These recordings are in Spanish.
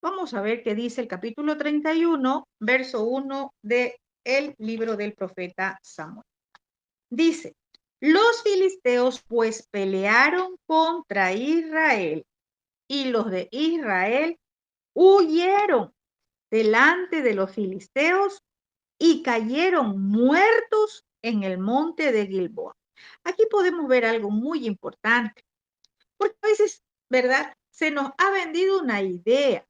Vamos a ver qué dice el capítulo 31, verso 1 del libro del profeta Samuel. Dice, los filisteos pues pelearon contra Israel y los de Israel huyeron delante de los filisteos y cayeron muertos en el monte de Gilboa. Aquí podemos ver algo muy importante, porque a veces, ¿verdad? Se nos ha vendido una idea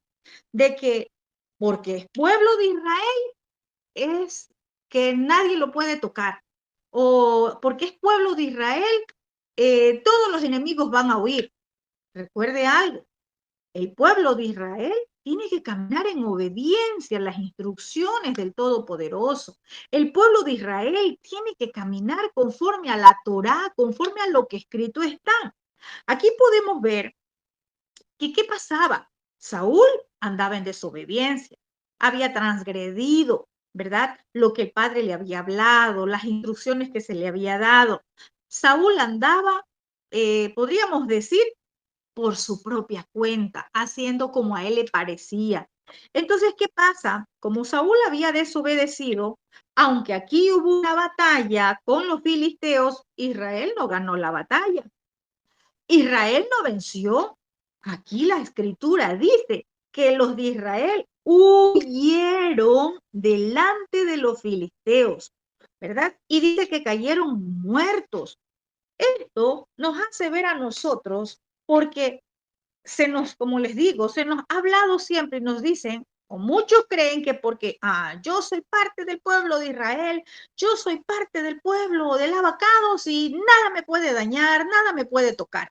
de que porque es pueblo de Israel es que nadie lo puede tocar, o porque es pueblo de Israel, todos los enemigos van a huir. Recuerde algo, el pueblo de Israel tiene que caminar en obediencia a las instrucciones del Todopoderoso. El pueblo de Israel tiene que caminar conforme a la Torá, conforme a lo que escrito está. Aquí podemos ver que qué pasaba. Saúl andaba en desobediencia, había transgredido, ¿verdad? Lo que el padre le había hablado, las instrucciones que se le había dado. Saúl andaba, podríamos decir, por su propia cuenta, haciendo como a él le parecía. Entonces, ¿qué pasa? Como Saúl había desobedecido, aunque aquí hubo una batalla con los filisteos, Israel no ganó la batalla. Israel no venció. Aquí la escritura dice que los de Israel huyeron delante de los filisteos, ¿verdad? Y dice que cayeron muertos. Esto nos hace ver a nosotros porque como les digo, se nos ha hablado siempre y nos dicen, o muchos creen que porque yo soy parte del pueblo de Israel, yo soy parte del pueblo del Abacados y nada me puede dañar, nada me puede tocar.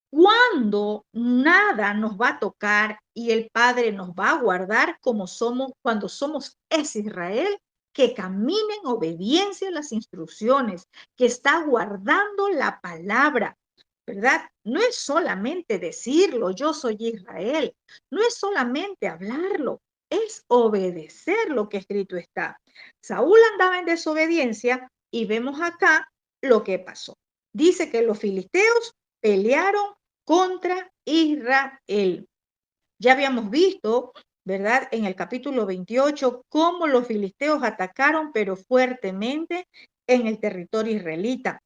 Cuando nada nos va a tocar y el Padre nos va a guardar como somos, cuando somos ese Israel, que camine en obediencia a las instrucciones, que está guardando la palabra, ¿verdad? No es solamente decirlo, yo soy Israel, no es solamente hablarlo, es obedecer lo que escrito está. Saúl andaba en desobediencia y vemos acá lo que pasó. Dice que los filisteos pelearon contra Israel. Ya habíamos visto, ¿verdad? En el capítulo 28, cómo los filisteos atacaron, pero fuertemente en el territorio israelita.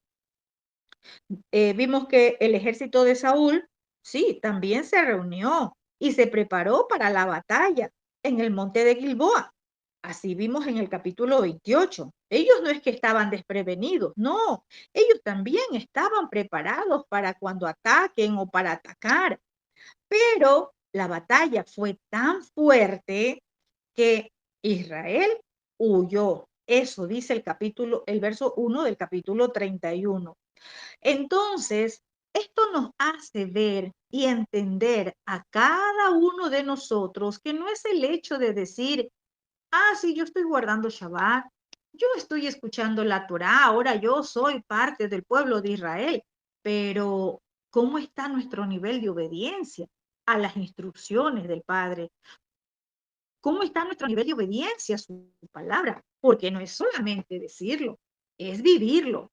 Vimos que el ejército de Saúl, sí, también se reunió y se preparó para la batalla en el monte de Gilboa. Así vimos en el capítulo 28. Ellos no es que estaban desprevenidos, no, ellos también estaban preparados para cuando ataquen o para atacar. Pero la batalla fue tan fuerte que Israel huyó. Eso dice el verso 1 del capítulo 31. Entonces, esto nos hace ver y entender a cada uno de nosotros que no es el hecho de decir, sí, yo estoy guardando Shabbat, yo estoy escuchando la Torá, ahora yo soy parte del pueblo de Israel, pero ¿cómo está nuestro nivel de obediencia a las instrucciones del Padre? ¿Cómo está nuestro nivel de obediencia a su palabra? Porque no es solamente decirlo, es vivirlo.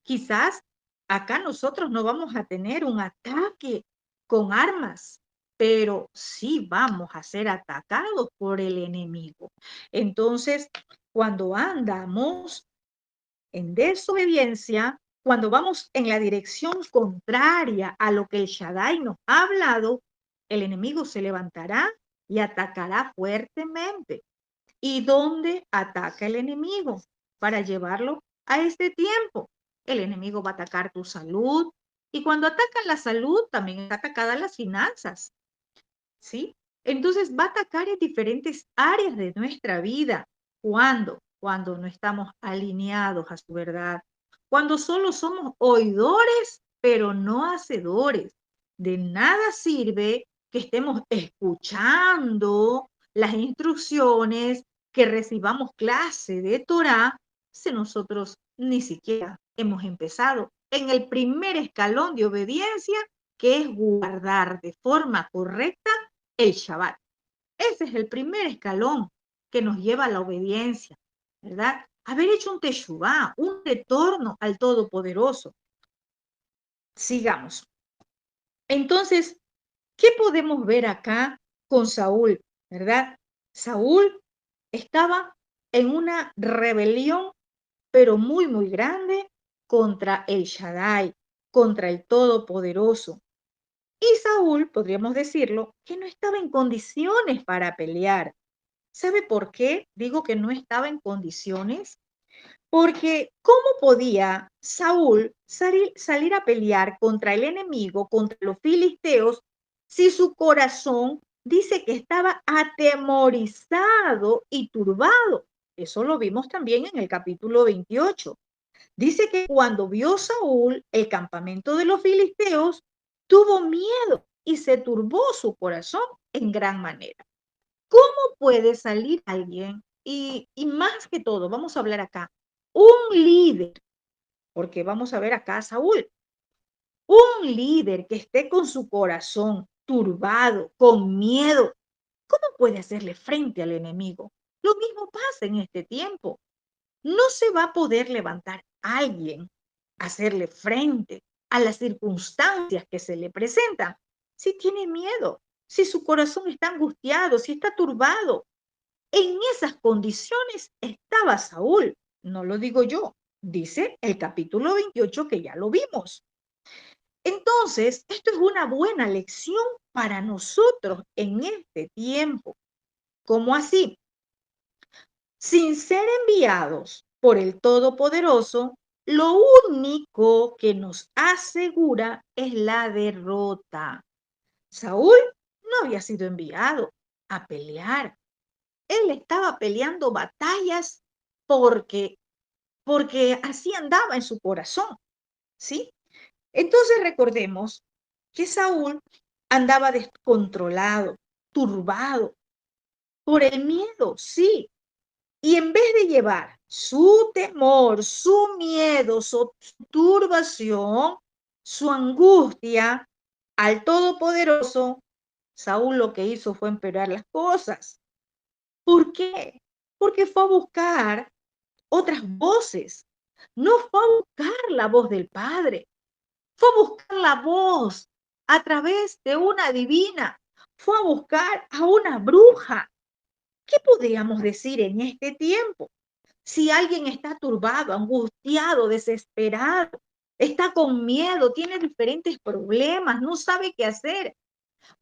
Quizás acá nosotros no vamos a tener un ataque con armas, pero sí vamos a ser atacados por el enemigo. Entonces, cuando andamos en desobediencia, cuando vamos en la dirección contraria a lo que el Shaddai nos ha hablado, el enemigo se levantará y atacará fuertemente. ¿Y dónde ataca el enemigo? Para llevarlo a este tiempo. El enemigo va a atacar tu salud y cuando ataca la salud también está atacada las finanzas, ¿sí? Entonces va a atacar en diferentes áreas de nuestra vida. ¿Cuándo? Cuando no estamos alineados a su verdad. Cuando solo somos oidores, pero no hacedores. De nada sirve que estemos escuchando las instrucciones, que recibamos clase de Torah, si nosotros ni siquiera hemos empezado en el primer escalón de obediencia, que es guardar de forma correcta el Shabbat. Ese es el primer escalón que nos lleva a la obediencia, ¿verdad? Haber hecho un teshuvá, un retorno al Todopoderoso. Sigamos. Entonces, ¿qué podemos ver acá con Saúl, ¿verdad? Saúl estaba en una rebelión, pero muy, muy grande contra el Shaddai, contra el Todopoderoso. Y Saúl, podríamos decirlo, que no estaba en condiciones para pelear. ¿Sabe por qué digo que no estaba en condiciones? Porque ¿cómo podía Saúl salir a pelear contra el enemigo, contra los filisteos, si su corazón dice que estaba atemorizado y turbado? Eso lo vimos también en el capítulo 28. Dice que cuando vio Saúl el campamento de los filisteos, tuvo miedo y se turbó su corazón en gran manera. ¿Cómo puede salir alguien? Y más que todo, vamos a hablar acá, un líder, porque vamos a ver acá a Saúl, un líder que esté con su corazón turbado, con miedo, ¿cómo puede hacerle frente al enemigo? Lo mismo pasa en este tiempo. No se va a poder levantar alguien a hacerle frente a las circunstancias que se le presentan si tiene miedo, si su corazón está angustiado, si está turbado. En esas condiciones estaba Saúl, no lo digo yo, dice el capítulo 28 que ya lo vimos. Entonces, esto es una buena lección para nosotros en este tiempo. ¿Cómo así? Sin ser enviados por el Todopoderoso, lo único que nos asegura es la derrota. Saúl no había sido enviado a pelear. Él estaba peleando batallas porque, porque así andaba en su corazón, ¿sí? Entonces recordemos que Saúl andaba descontrolado, turbado, por el miedo, sí. Y en vez de llevar su temor, su miedo, su turbación, su angustia al Todopoderoso, Saúl lo que hizo fue empeorar las cosas. ¿Por qué? Porque fue a buscar otras voces. No fue a buscar la voz del Padre, fue a buscar la voz a través de una divina, fue a buscar a una bruja. ¿Qué podríamos decir en este tiempo? Si alguien está turbado, angustiado, desesperado, está con miedo, tiene diferentes problemas, no sabe qué hacer,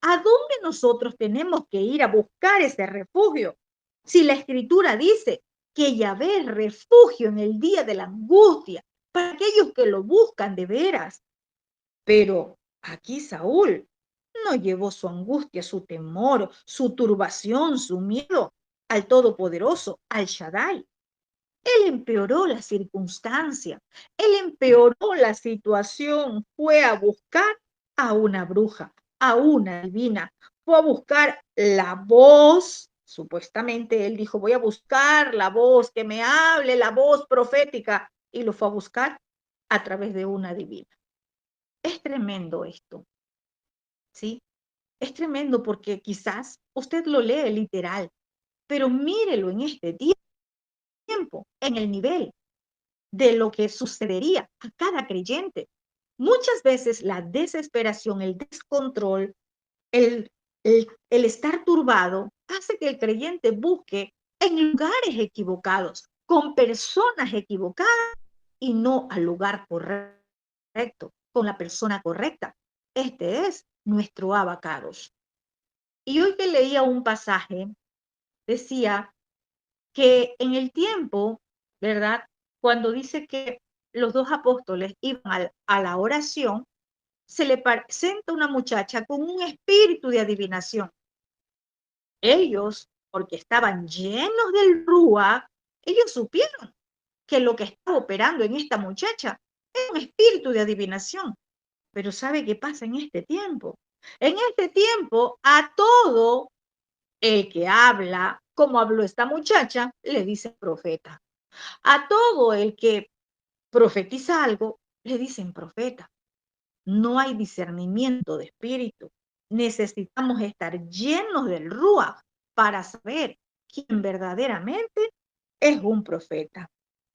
¿a dónde nosotros tenemos que ir a buscar ese refugio? Si la Escritura dice que Yahvé es refugio en el día de la angustia para aquellos que lo buscan de veras. Pero aquí Saúl no llevó su angustia, su temor, su turbación, su miedo al Todopoderoso, al Shaddai. Él empeoró la circunstancia, él empeoró la situación, fue a buscar a una bruja, a una divina, fue a buscar la voz, supuestamente él dijo, voy a buscar la voz que me hable, la voz profética, y lo fue a buscar a través de una divina. Es tremendo esto, ¿sí? Es tremendo porque quizás usted lo lee literal, pero mírelo en este tiempo, en el nivel de lo que sucedería a cada creyente. Muchas veces la desesperación, el descontrol, el estar turbado hace que el creyente busque en lugares equivocados, con personas equivocadas y no al lugar correcto, con la persona correcta. Este es nuestro abacados. Y hoy que leía un pasaje, decía que en el tiempo, ¿verdad? Cuando dice que los dos apóstoles iban a la oración, se le presenta una muchacha con un espíritu de adivinación. Ellos, porque estaban llenos del Rúa, ellos supieron que lo que estaba operando en esta muchacha era un espíritu de adivinación. Pero ¿sabe qué pasa en este tiempo? En este tiempo, a todo el que habla, como habló esta muchacha, le dice profeta. A todo el que profetiza algo, le dicen profeta. No hay discernimiento de espíritu. Necesitamos estar llenos del Ruach para saber quién verdaderamente es un profeta.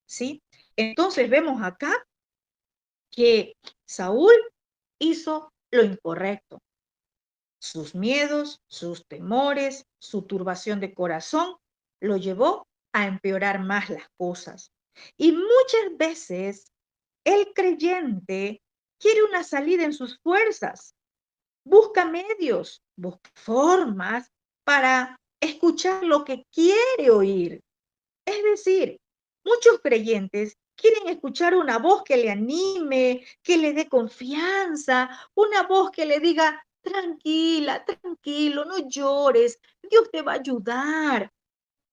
¿Sí? Entonces vemos acá que Saúl hizo lo incorrecto. Sus miedos, sus temores, su turbación de corazón lo llevó a empeorar más las cosas. Y muchas veces el creyente quiere una salida en sus fuerzas, busca medios, busca formas para escuchar lo que quiere oír. Es decir, muchos creyentes quieren escuchar una voz que le anime, que le dé confianza, una voz que le diga, tranquila, tranquilo, no llores, Dios te va a ayudar.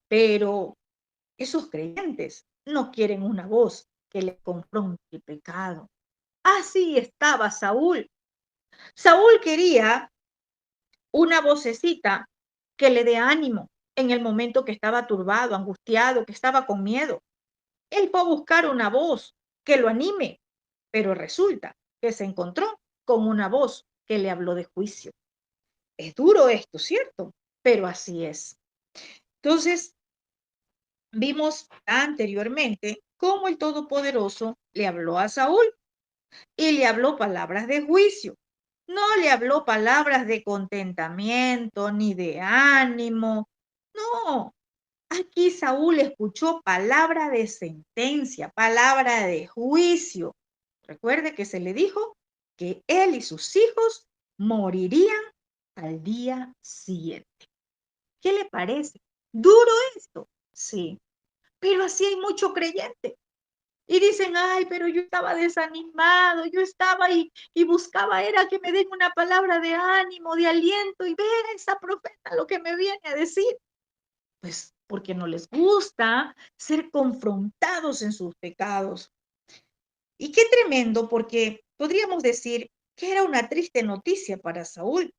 Pero esos creyentes no quieren una voz que le confronte el pecado. Así estaba Saúl. Saúl quería una vocecita que le dé ánimo en el momento que estaba turbado, angustiado, que estaba con miedo. Él fue a buscar una voz que lo anime, pero resulta que se encontró con una voz que le habló de juicio. Es duro esto, ¿cierto? Pero así es. Entonces, vimos anteriormente cómo el Todopoderoso le habló a Saúl y le habló palabras de juicio. No le habló palabras de contentamiento ni de ánimo. No, aquí Saúl escuchó palabra de sentencia, palabra de juicio. Recuerde que se le dijo que él y sus hijos morirían al día siguiente. ¿Qué le parece? ¿Duro esto? Sí, pero así hay mucho creyente. Y dicen, ay, pero yo estaba desanimado, yo estaba y buscaba, era que me den una palabra de ánimo, de aliento, y ver a esa profeta lo que me viene a decir. Pues porque no les gusta ser confrontados en sus pecados. Y qué tremendo, porque podríamos decir que era una triste noticia para Saúl.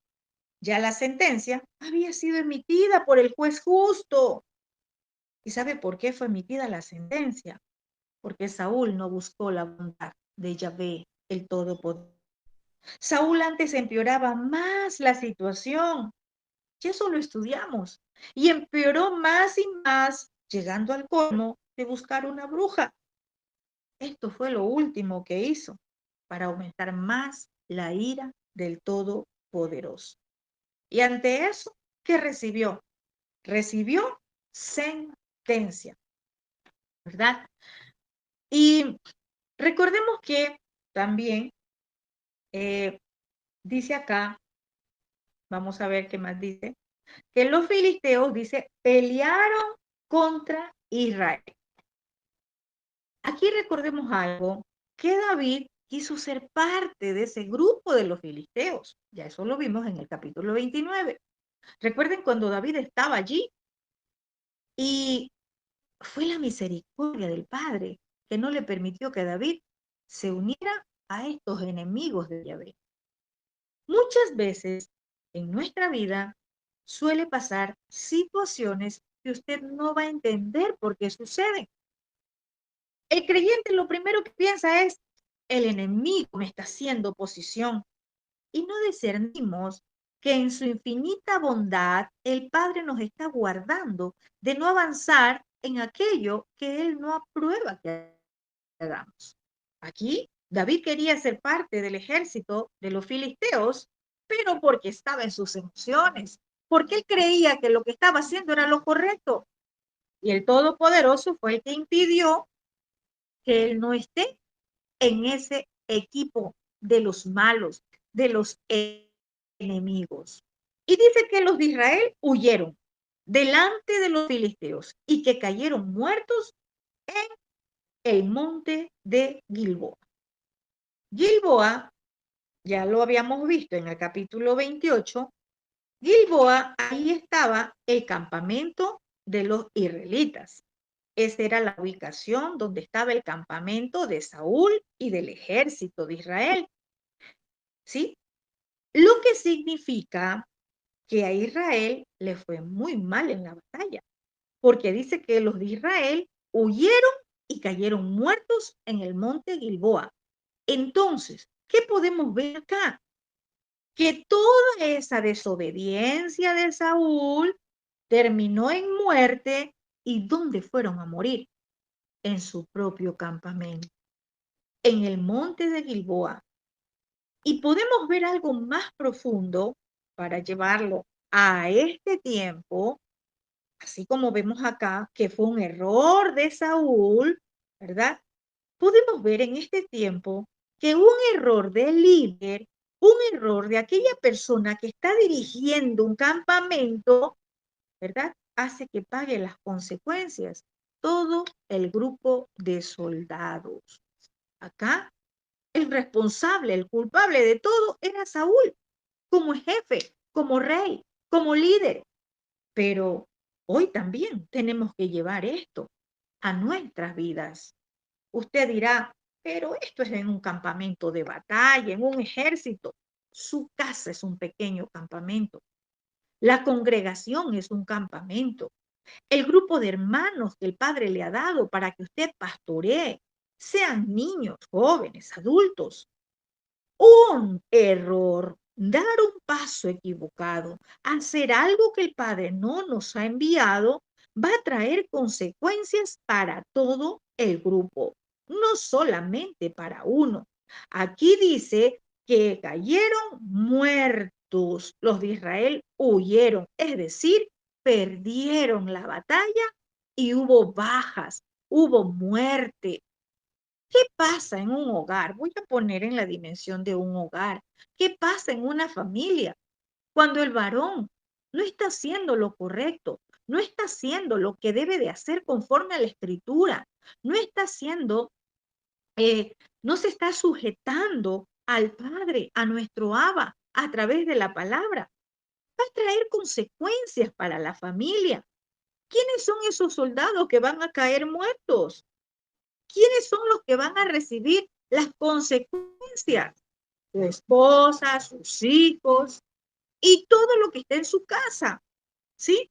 Ya la sentencia había sido emitida por el juez justo. ¿Y sabe por qué fue emitida la sentencia? Porque Saúl no buscó la bondad de Yahvé, el Todopoderoso. Saúl antes empeoraba más la situación. Y eso lo estudiamos. Y empeoró más y más, llegando al colmo de buscar una bruja. Esto fue lo último que hizo para aumentar más la ira del Todopoderoso. Y ante eso, ¿qué recibió? Recibió sentencia, ¿verdad? Y recordemos que también dice acá, vamos a ver qué más dice, que los filisteos, dice, pelearon contra Israel. Aquí recordemos algo, que David quiso ser parte de ese grupo de los filisteos. Ya eso lo vimos en el capítulo 29. Recuerden cuando David estaba allí y fue la misericordia del Padre que no le permitió que David se uniera a estos enemigos de Yahvé. Muchas veces en nuestra vida suele pasar situaciones que usted no va a entender por qué suceden. El creyente lo primero que piensa es, el enemigo me está haciendo oposición. Y no discernimos que en su infinita bondad el Padre nos está guardando de no avanzar en aquello que Él no aprueba que hagamos. Aquí David quería ser parte del ejército de los filisteos, pero porque estaba en sus emociones, porque él creía que lo que estaba haciendo era lo correcto. Y el Todopoderoso fue el que impidió que él no esté en ese equipo de los malos, de los enemigos. Y dice que los de Israel huyeron delante de los filisteos y que cayeron muertos en el monte de Gilboa. Gilboa, ya lo habíamos visto en el capítulo 28, Gilboa, ahí estaba el campamento de los israelitas. Esa era la ubicación donde estaba el campamento de Saúl y del ejército de Israel. ¿Sí? Lo que significa que a Israel le fue muy mal en la batalla, porque dice que los de Israel huyeron y cayeron muertos en el monte Gilboa. Entonces, ¿qué podemos ver acá? Que toda esa desobediencia de Saúl terminó en muerte. ¿Y dónde fueron a morir? En su propio campamento, en el monte de Gilboa. Y podemos ver algo más profundo para llevarlo a este tiempo, así como vemos acá que fue un error de Saúl, ¿verdad? Podemos ver en este tiempo que un error del líder, un error de aquella persona que está dirigiendo un campamento, ¿verdad? Hace que pague las consecuencias todo el grupo de soldados. Acá el responsable, el culpable de todo era Saúl, como jefe, como rey, como líder. Pero hoy también tenemos que llevar esto a nuestras vidas. Usted dirá, pero esto es en un campamento de batalla, en un ejército. Su casa es un pequeño campamento. La congregación es un campamento. El grupo de hermanos que el Padre le ha dado para que usted pastoree, sean niños, jóvenes, adultos. Un error, dar un paso equivocado, hacer algo que el Padre no nos ha enviado, va a traer consecuencias para todo el grupo, no solamente para uno. Aquí dice que cayeron muertos, los de Israel huyeron, es decir, perdieron la batalla y hubo bajas, hubo muerte. ¿Qué pasa en un hogar? Voy a poner en la dimensión de un hogar. ¿Qué pasa en una familia cuando el varón no está haciendo lo correcto, no está haciendo lo que debe de hacer conforme a la escritura, no está haciendo, no se está sujetando al Padre, a nuestro Abba, a través de la palabra? Va a traer consecuencias para la familia. ¿Quiénes son esos soldados que van a caer muertos? ¿Quiénes son los que van a recibir las consecuencias? Su esposa, sus hijos y todo lo que está en su casa, ¿sí?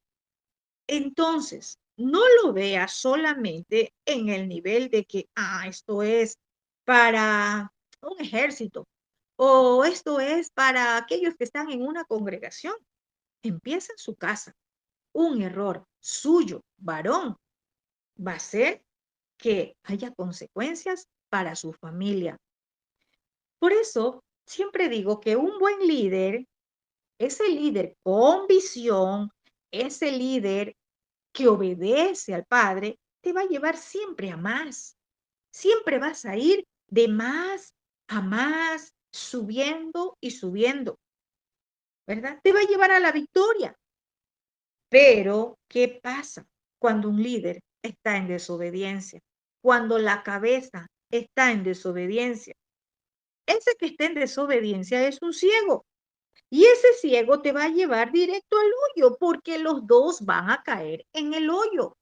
Entonces, no lo vea solamente en el nivel de que, esto es para un ejército o esto es para aquellos que están en una congregación. Empieza en su casa. Un error suyo, varón, va a ser que haya consecuencias para su familia. Por eso, siempre digo que un buen líder, ese líder con visión, ese líder que obedece al Padre, te va a llevar siempre a más. Siempre vas a ir de más a más, subiendo y subiendo, ¿verdad? Te va a llevar a la victoria. Pero, ¿qué pasa cuando un líder está en desobediencia? Cuando la cabeza está en desobediencia. Ese que está en desobediencia es un ciego. Y ese ciego te va a llevar directo al hoyo, porque los dos van a caer en el hoyo.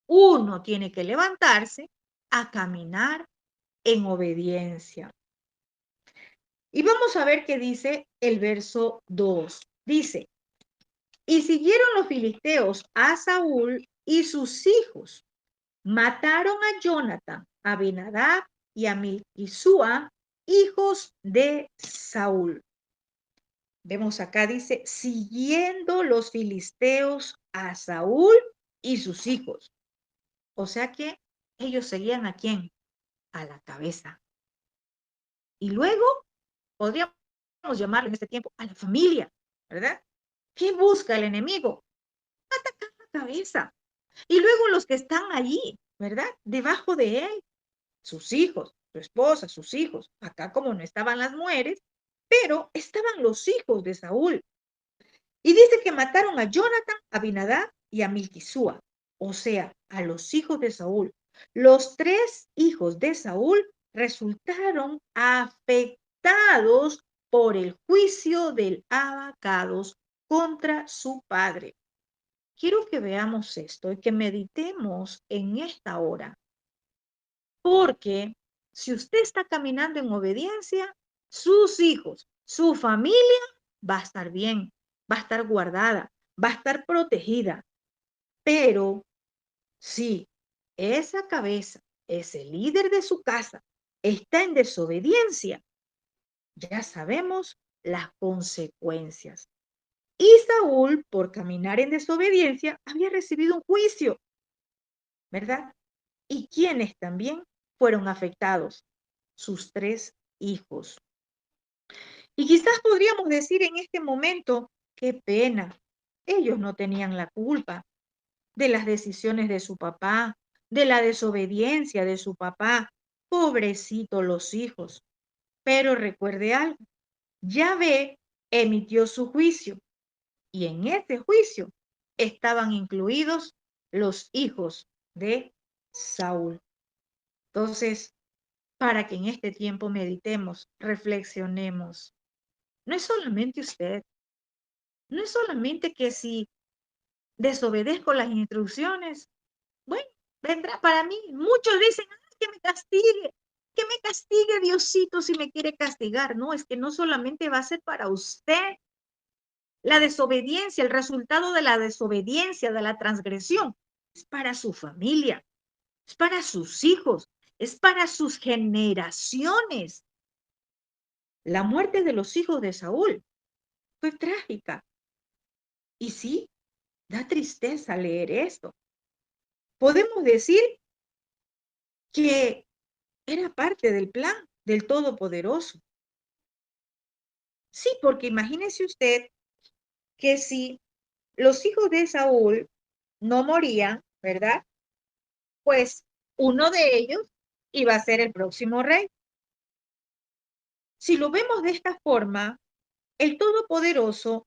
Uno tiene que levantarse a caminar en obediencia. Y vamos a ver qué dice el verso 2. Dice, y siguieron los filisteos a Saúl y sus hijos. Mataron a Jonathan, a Abinadab y a Malquisúa, hijos de Saúl. Vemos acá, dice, siguiendo los filisteos a Saúl y sus hijos. O sea que ellos seguían ¿a quién? A la cabeza. Y luego podríamos llamarlo en este tiempo a la familia, ¿verdad? ¿Qué busca el enemigo? Atacar la cabeza. Y luego los que están allí, ¿verdad? Debajo de él, sus hijos, su esposa, sus hijos. Acá como no estaban las mujeres, pero estaban los hijos de Saúl. Y dice que mataron a Jonathan, a Abinadab y a Malquisúa, o sea, a los hijos de Saúl. Los tres hijos de Saúl resultaron afectados por el juicio del Abacados contra su padre. Quiero que veamos esto y que meditemos en esta hora, porque si usted está caminando en obediencia, sus hijos, su familia va a estar bien, va a estar guardada, va a estar protegida. Pero si esa cabeza, ese líder de su casa, está en desobediencia, ya sabemos las consecuencias. Y Saúl, por caminar en desobediencia, había recibido un juicio, ¿verdad? Y quienes también fueron afectados, sus tres hijos. Y quizás podríamos decir en este momento, qué pena. Ellos no tenían la culpa de las decisiones de su papá, de la desobediencia de su papá. Pobrecito los hijos. Pero recuerde algo, Yahvé emitió su juicio y en ese juicio estaban incluidos los hijos de Saúl. Entonces, para que en este tiempo meditemos, reflexionemos. No es solamente usted, no es solamente que si desobedezco las instrucciones, bueno, vendrá para mí. Muchos dicen, "Ay, que me castigue Diosito si me quiere castigar". No, es que no solamente va a ser para usted. La desobediencia, el resultado de la desobediencia, de la transgresión, es para su familia, es para sus hijos, es para sus generaciones. La muerte de los hijos de Saúl fue trágica. Y sí, da tristeza leer esto. Podemos decir que era parte del plan del Todopoderoso. Sí, porque imagínese usted que si los hijos de Saúl no morían, ¿verdad? Pues uno de ellos iba a ser el próximo rey. Si lo vemos de esta forma, el Todopoderoso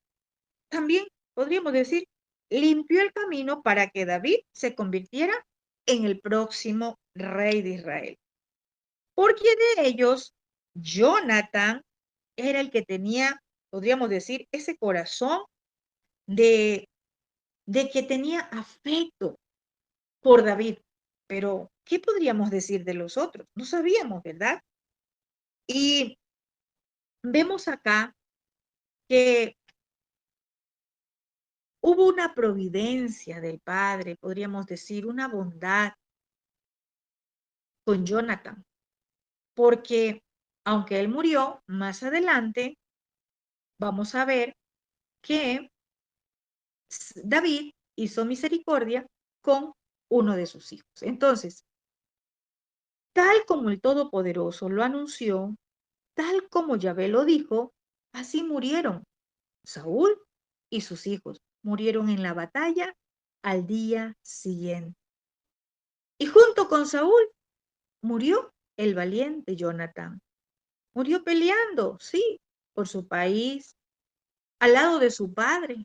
también, podríamos decir, limpió el camino para que David se convirtiera en el próximo rey de Israel. Porque de ellos, Jonathan era el que tenía, podríamos decir, ese corazón de, de que tenía afecto por David. Pero, ¿qué podríamos decir de los otros? No sabíamos, ¿verdad? Y vemos acá que hubo una providencia del Padre, podríamos decir, una bondad con Jonathan, porque aunque él murió, más adelante vamos a ver que David hizo misericordia con uno de sus hijos. Entonces, tal como el Todopoderoso lo anunció, tal como Yahvé lo dijo, así murieron Saúl y sus hijos. Murieron en la batalla al día siguiente. Y junto con Saúl murió el valiente Jonathan. Murió peleando, sí, por su país, al lado de su padre.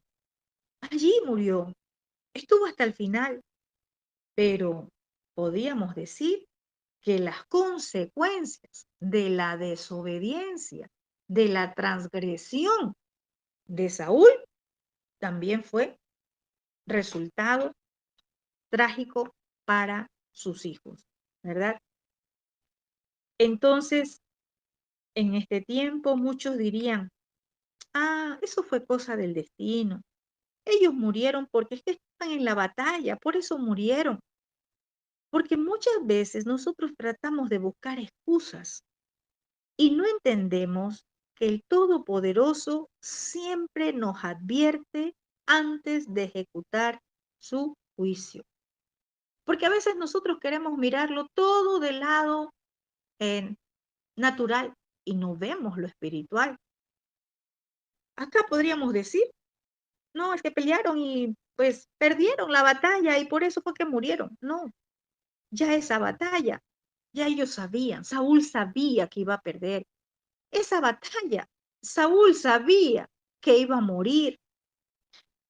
Allí murió. Estuvo hasta el final. Pero podíamos decir que las consecuencias de la desobediencia, de la transgresión de Saúl, también fue resultado trágico para sus hijos, ¿verdad? Entonces, en este tiempo muchos dirían, ah, eso fue cosa del destino. Ellos murieron porque es que estaban en la batalla, por eso murieron. Porque muchas veces nosotros tratamos de buscar excusas y no entendemos que el Todopoderoso siempre nos advierte antes de ejecutar su juicio. Porque a veces nosotros queremos mirarlo todo del lado natural y no vemos lo espiritual. Acá podríamos decir, no, es que pelearon y pues perdieron la batalla y por eso fue que murieron. No, ya esa batalla, ya ellos sabían, Saúl sabía que iba a perder. Esa batalla, Saúl sabía que iba a morir.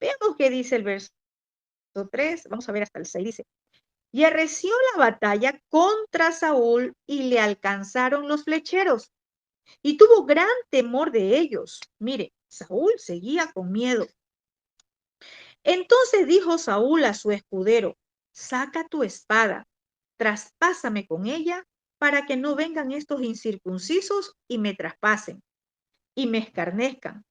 Veamos qué dice el verso 3, vamos a ver hasta el 6, dice, y arreció la batalla contra Saúl y le alcanzaron los flecheros y tuvo gran temor de ellos. Mire, Saúl seguía con miedo. Entonces dijo Saúl a su escudero, saca tu espada, traspásame con ella para que no vengan estos incircuncisos y me traspasen y me escarnezcan.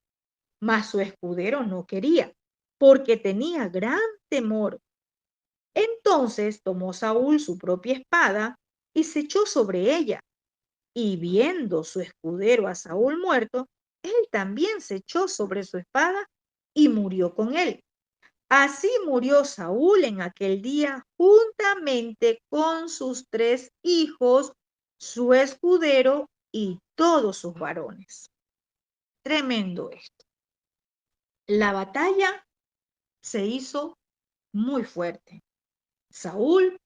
Mas su escudero no quería, porque tenía gran temor. Entonces tomó Saúl su propia espada y se echó sobre ella. Y viendo su escudero a Saúl muerto, él también se echó sobre su espada y murió con él. Así murió Saúl en aquel día juntamente con sus 3 hijos, su escudero y todos sus varones. Tremendo esto. La batalla se hizo muy fuerte. Saúl,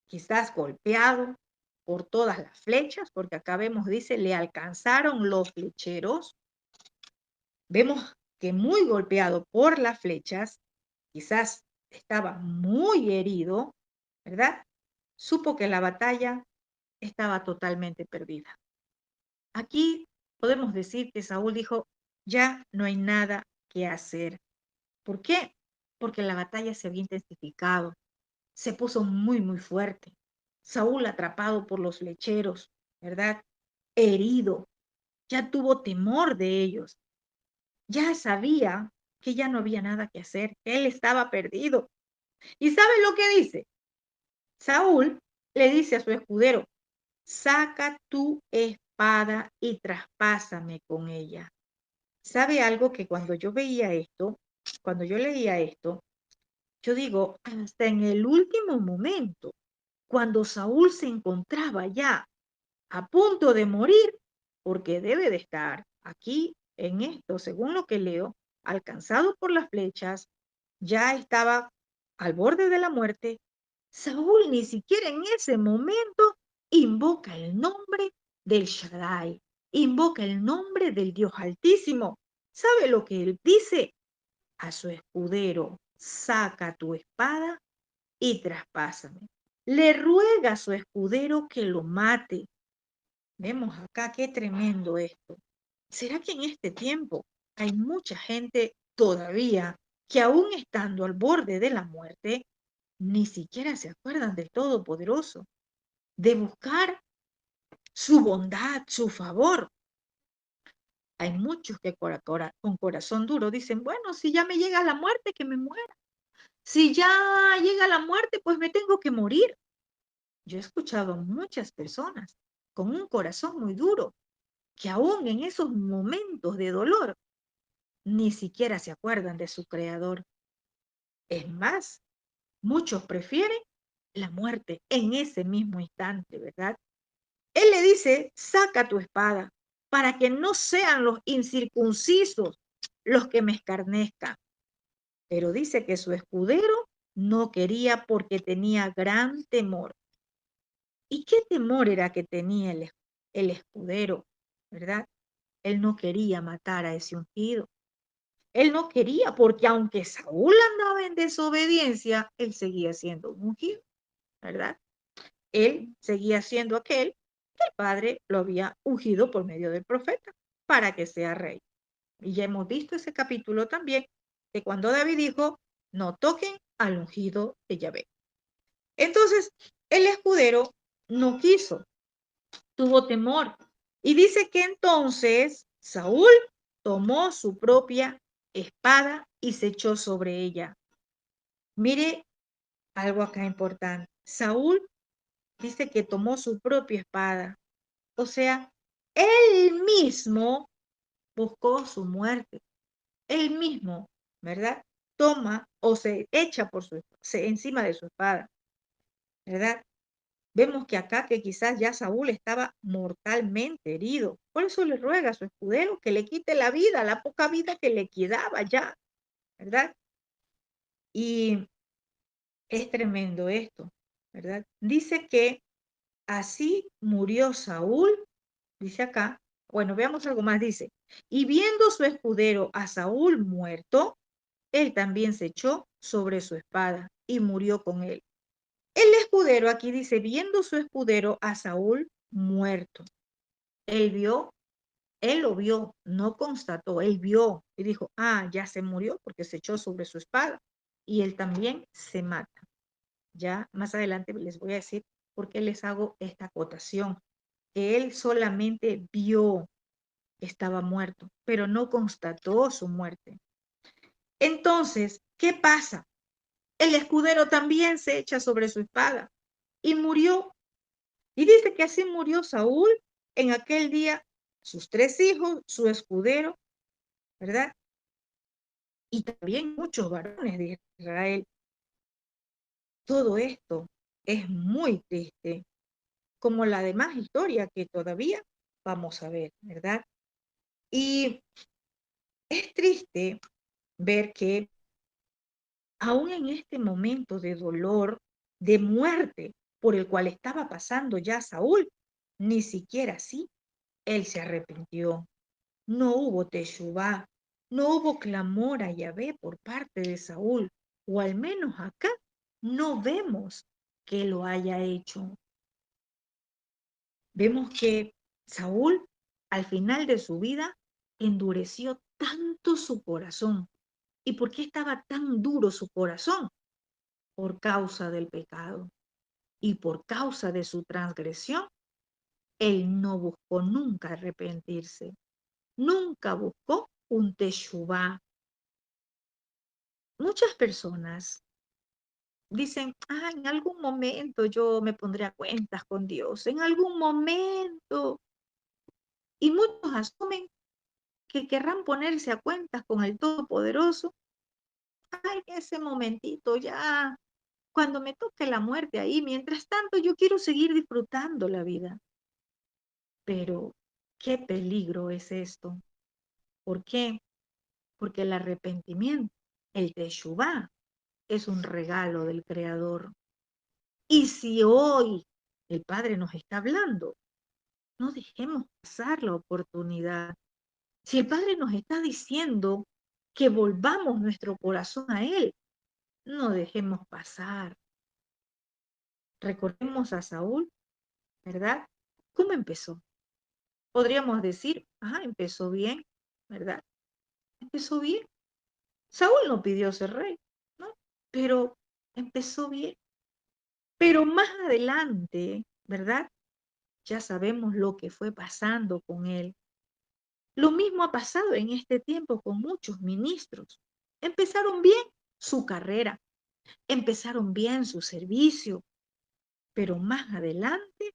quizás golpeado por todas las flechas, porque acá vemos, dice, le alcanzaron los flecheros. Vemos que muy golpeado por las flechas, quizás estaba muy herido, ¿verdad? Supo que la batalla estaba totalmente perdida. Aquí podemos decir que Saúl dijo, ya no hay nada que hacer. ¿Por qué? Porque la batalla se había intensificado, se puso muy, muy fuerte. Saúl atrapado por los flecheros, ¿verdad? Herido, ya tuvo temor de ellos, ya sabía que ya no había nada que hacer, que él estaba perdido. ¿Y sabe lo que dice? Saúl le dice a su escudero, saca tu espada y traspásame con ella. ¿Sabe algo? Que cuando yo veía esto, cuando yo leía esto, yo digo, hasta en el último momento, cuando Saúl se encontraba ya a punto de morir, porque debe de estar aquí en esto, según lo que leo, alcanzado por las flechas, ya estaba al borde de la muerte. Saúl ni siquiera en ese momento invoca el nombre del Shaddai, invoca el nombre del Dios Altísimo. ¿Sabe lo que él dice? A su escudero, saca tu espada y traspásame. Le ruega a su escudero que lo mate. Vemos acá qué tremendo esto. ¿Será que en este tiempo hay mucha gente todavía que aún estando al borde de la muerte, ni siquiera se acuerdan del Todopoderoso, de buscar su bondad, su favor? Hay muchos que con corazón duro dicen, bueno, si ya me llega la muerte, que me muera. Si ya llega la muerte, pues me tengo que morir. Yo he escuchado a muchas personas con un corazón muy duro que aún en esos momentos de dolor ni siquiera se acuerdan de su creador. Es más, muchos prefieren la muerte en ese mismo instante, ¿verdad? Él le dice, saca tu espada para que no sean los incircuncisos los que me escarnezcan. Pero dice que su escudero no quería porque tenía gran temor. ¿Y qué temor era que tenía el escudero, verdad? Él no quería matar a ese ungido. Él no quería, porque aunque Saúl andaba en desobediencia, él seguía siendo un ungido, ¿verdad? Él seguía siendo aquel que el Padre lo había ungido por medio del profeta para que sea rey. Y ya hemos visto ese capítulo también, que cuando David dijo, no toquen al ungido de Yahvé. Entonces, el escudero no quiso, tuvo temor. Y dice que entonces Saúl tomó su propia espada y se echó sobre ella. Mire algo acá importante. Saúl dice que tomó su propia espada. O sea, él mismo buscó su muerte. Él mismo, ¿verdad? Toma o se echa encima de su espada, ¿verdad? Vemos que acá que quizás ya Saúl estaba mortalmente herido. Por eso le ruega a su escudero que le quite la vida, la poca vida que le quedaba ya, ¿verdad? Y es tremendo esto, ¿verdad? Dice que así murió Saúl, dice acá. Bueno, veamos algo más, dice. Y viendo su escudero a Saúl muerto, él también se echó sobre su espada y murió con él. El escudero aquí dice, viendo su escudero a Saúl muerto. Él lo vio, no constató, él vio y dijo, ah, ya se murió porque se echó sobre su espada. Y él también se mata. Ya más adelante les voy a decir por qué les hago esta acotación. Que él solamente vio que estaba muerto, pero no constató su muerte. Entonces, ¿qué pasa? El escudero también se echa sobre su espada y murió. Y dice que así murió Saúl en aquel día, sus 3 hijos, su escudero, ¿verdad? Y también muchos varones de Israel. Todo esto es muy triste, como la demás historia que todavía vamos a ver, ¿verdad? Y es triste ver que aún en este momento de dolor, de muerte por el cual estaba pasando ya Saúl, ni siquiera así él se arrepintió. No hubo teshuvá, no hubo clamor a Yahvé por parte de Saúl, o al menos acá no vemos que lo haya hecho. Vemos que Saúl, al final de su vida, endureció tanto su corazón. ¿Y por qué estaba tan duro su corazón? Por causa del pecado. Y por causa de su transgresión, él no buscó nunca arrepentirse. Nunca buscó un teshuvá. Muchas personas dicen, en algún momento yo me pondré a cuentas con Dios, en algún momento. Y muchos asumen que querrán ponerse a cuentas con el Todopoderoso. Ese momentito ya, cuando me toque la muerte ahí, mientras tanto yo quiero seguir disfrutando la vida. Pero, ¿qué peligro es esto? ¿Por qué? Porque el arrepentimiento, el teshuvá, es un regalo del Creador. Y si hoy el Padre nos está hablando, no dejemos pasar la oportunidad. Si el Padre nos está diciendo que volvamos nuestro corazón a Él, no dejemos pasar. Recordemos a Saúl, ¿verdad? ¿Cómo empezó? Podríamos decir, empezó bien, ¿verdad? Empezó bien. Saúl no pidió ser rey, ¿no? Pero empezó bien. Pero más adelante, ¿verdad? Ya sabemos lo que fue pasando con él. Lo mismo ha pasado en este tiempo con muchos ministros. Empezaron bien su carrera, empezaron bien su servicio, pero más adelante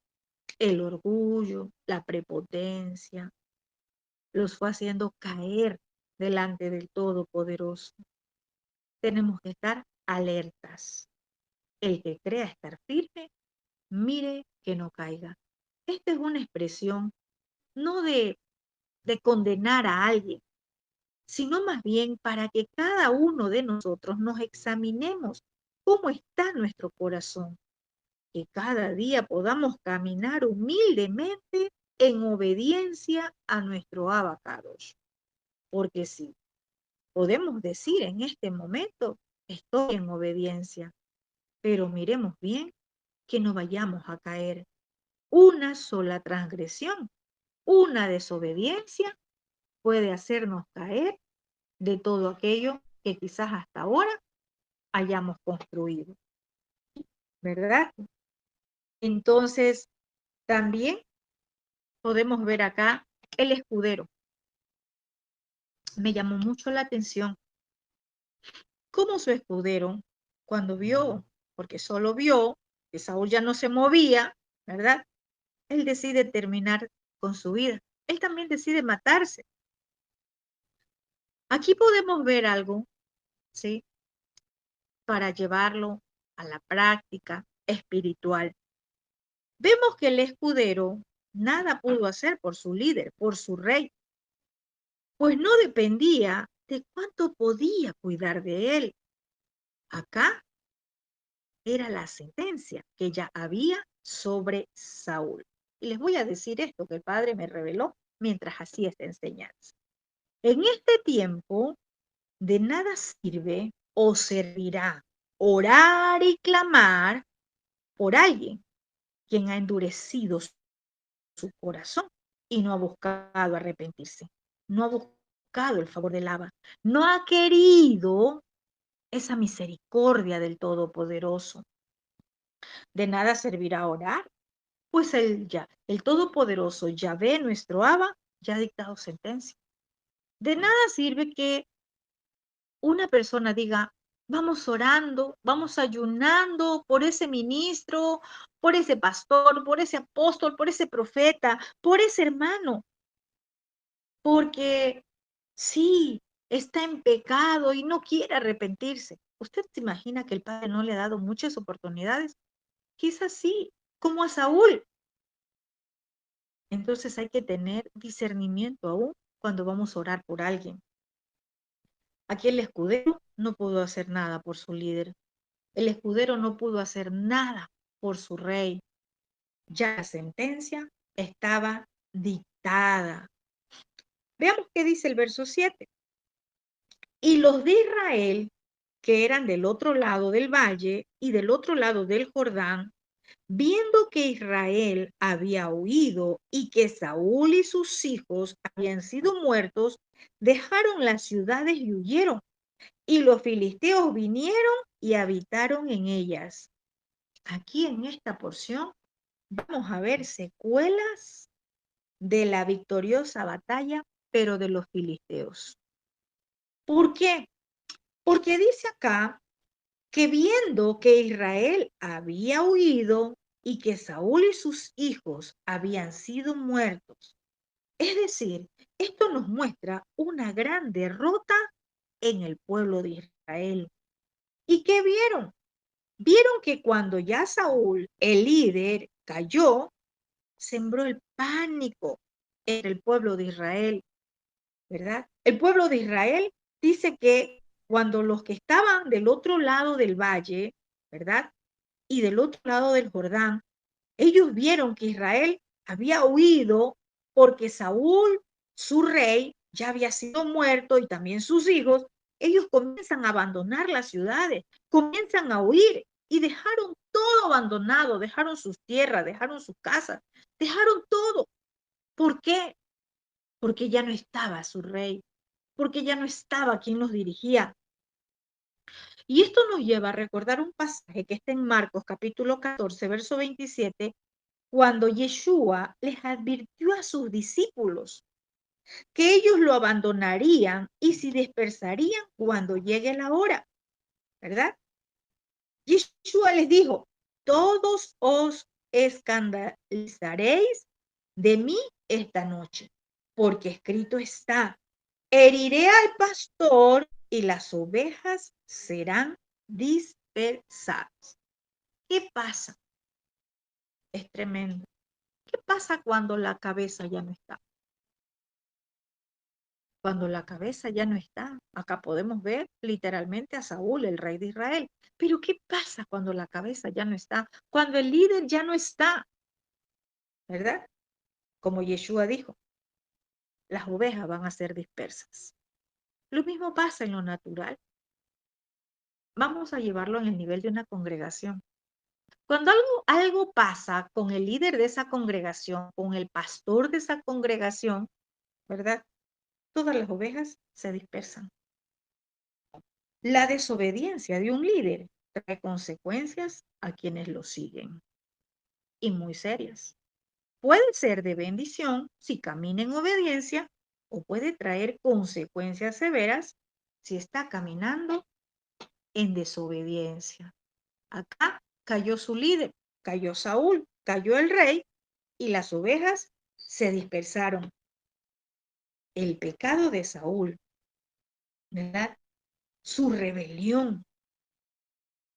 el orgullo, la prepotencia, los fue haciendo caer delante del Todopoderoso. Tenemos que estar alertas. El que crea estar firme, mire que no caiga. Esta es una expresión no de condenar a alguien, sino más bien para que cada uno de nosotros nos examinemos cómo está nuestro corazón, que cada día podamos caminar humildemente en obediencia a nuestro Abacados. Porque sí, podemos decir en este momento, estoy en obediencia, pero miremos bien que no vayamos a caer. Una sola transgresión, una desobediencia puede hacernos caer de todo aquello que quizás hasta ahora hayamos construido, ¿verdad? Entonces, también podemos ver acá el escudero. Me llamó mucho la atención cómo su escudero, cuando vio, porque solo vio que Saúl ya no se movía, ¿verdad? Él decide terminar con su vida. Él también decide matarse. Aquí podemos ver algo, ¿sí? Para llevarlo a la práctica espiritual. Vemos que el escudero nada pudo hacer por su líder, por su rey, pues no dependía de cuánto podía cuidar de él. Acá era la sentencia que ya había sobre Saúl. Y les voy a decir esto que el Padre me reveló mientras hacía esta enseñanza. En este tiempo de nada sirve o servirá orar y clamar por alguien quien ha endurecido su corazón y no ha buscado arrepentirse, no ha buscado el favor del Abba, no ha querido esa misericordia del Todopoderoso. De nada servirá orar, pues el Todopoderoso Yahvé, nuestro Abba, ya ha dictado sentencia. De nada sirve que una persona diga, vamos orando, vamos ayunando por ese ministro, por ese pastor, por ese apóstol, por ese profeta, por ese hermano, porque sí, está en pecado y no quiere arrepentirse. ¿Usted se imagina que el Padre no le ha dado muchas oportunidades? Quizás sí, como a Saúl. Entonces hay que tener discernimiento aún cuando vamos a orar por alguien. Aquí el escudero no pudo hacer nada por su líder. El escudero no pudo hacer nada por su rey. Ya la sentencia estaba dictada. Veamos qué dice el verso 7. Y los de Israel, que eran del otro lado del valle y del otro lado del Jordán, viendo que Israel había huido y que Saúl y sus hijos habían sido muertos, dejaron las ciudades y huyeron. Y los filisteos vinieron y habitaron en ellas. Aquí en esta porción vamos a ver secuelas de la victoriosa batalla, pero de los filisteos. ¿Por qué? Porque dice acá que viendo que Israel había huido y que Saúl y sus hijos habían sido muertos, es decir, esto nos muestra una gran derrota en el pueblo de Israel. ¿Y qué vieron? Vieron que cuando ya Saúl, el líder, cayó, sembró el pánico entre el pueblo de Israel, ¿verdad? El pueblo de Israel dice que cuando los que estaban del otro lado del valle, ¿verdad? Y del otro lado del Jordán, ellos vieron que Israel había huido porque Saúl, su rey, ya había sido muerto y también sus hijos. Ellos comienzan a abandonar las ciudades, comienzan a huir y dejaron todo abandonado, dejaron sus tierras, dejaron sus casas, dejaron todo. ¿Por qué? Porque ya no estaba su rey, porque ya no estaba quien los dirigía. Y esto nos lleva a recordar un pasaje que está en Marcos capítulo 14, verso 27, cuando Yeshua les advirtió a sus discípulos que ellos lo abandonarían y se dispersarían cuando llegue la hora, ¿verdad? Yeshua les dijo, todos os escandalizaréis de mí esta noche, porque escrito está, heriré al pastor y las ovejas serán dispersadas. ¿Qué pasa? Es tremendo. ¿Qué pasa cuando la cabeza ya no está? Cuando la cabeza ya no está, acá podemos ver literalmente a Saúl, el rey de Israel. Pero ¿qué pasa cuando la cabeza ya no está? Cuando el líder ya no está, ¿verdad? Como Yeshua dijo, las ovejas van a ser dispersas. Lo mismo pasa en lo natural. Vamos a llevarlo en el nivel de una congregación. Cuando algo pasa con el líder de esa congregación, con el pastor de esa congregación, ¿verdad? Todas las ovejas se dispersan. La desobediencia de un líder trae consecuencias a quienes lo siguen, y muy serias. Puede ser de bendición si camina en obediencia o puede traer consecuencias severas si está caminando en desobediencia. Acá cayó su líder, cayó Saúl, cayó el rey y las ovejas se dispersaron. El pecado de Saúl, ¿verdad? Su rebelión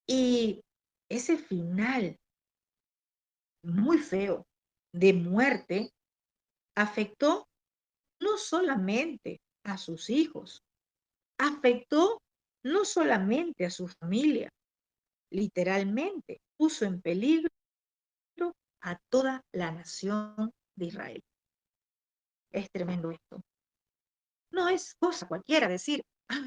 y ese final muy feo de muerte afectó no solamente a sus hijos, afectó no solamente a su familia, literalmente puso en peligro a toda la nación de Israel. Es tremendo esto. No es cosa cualquiera decir,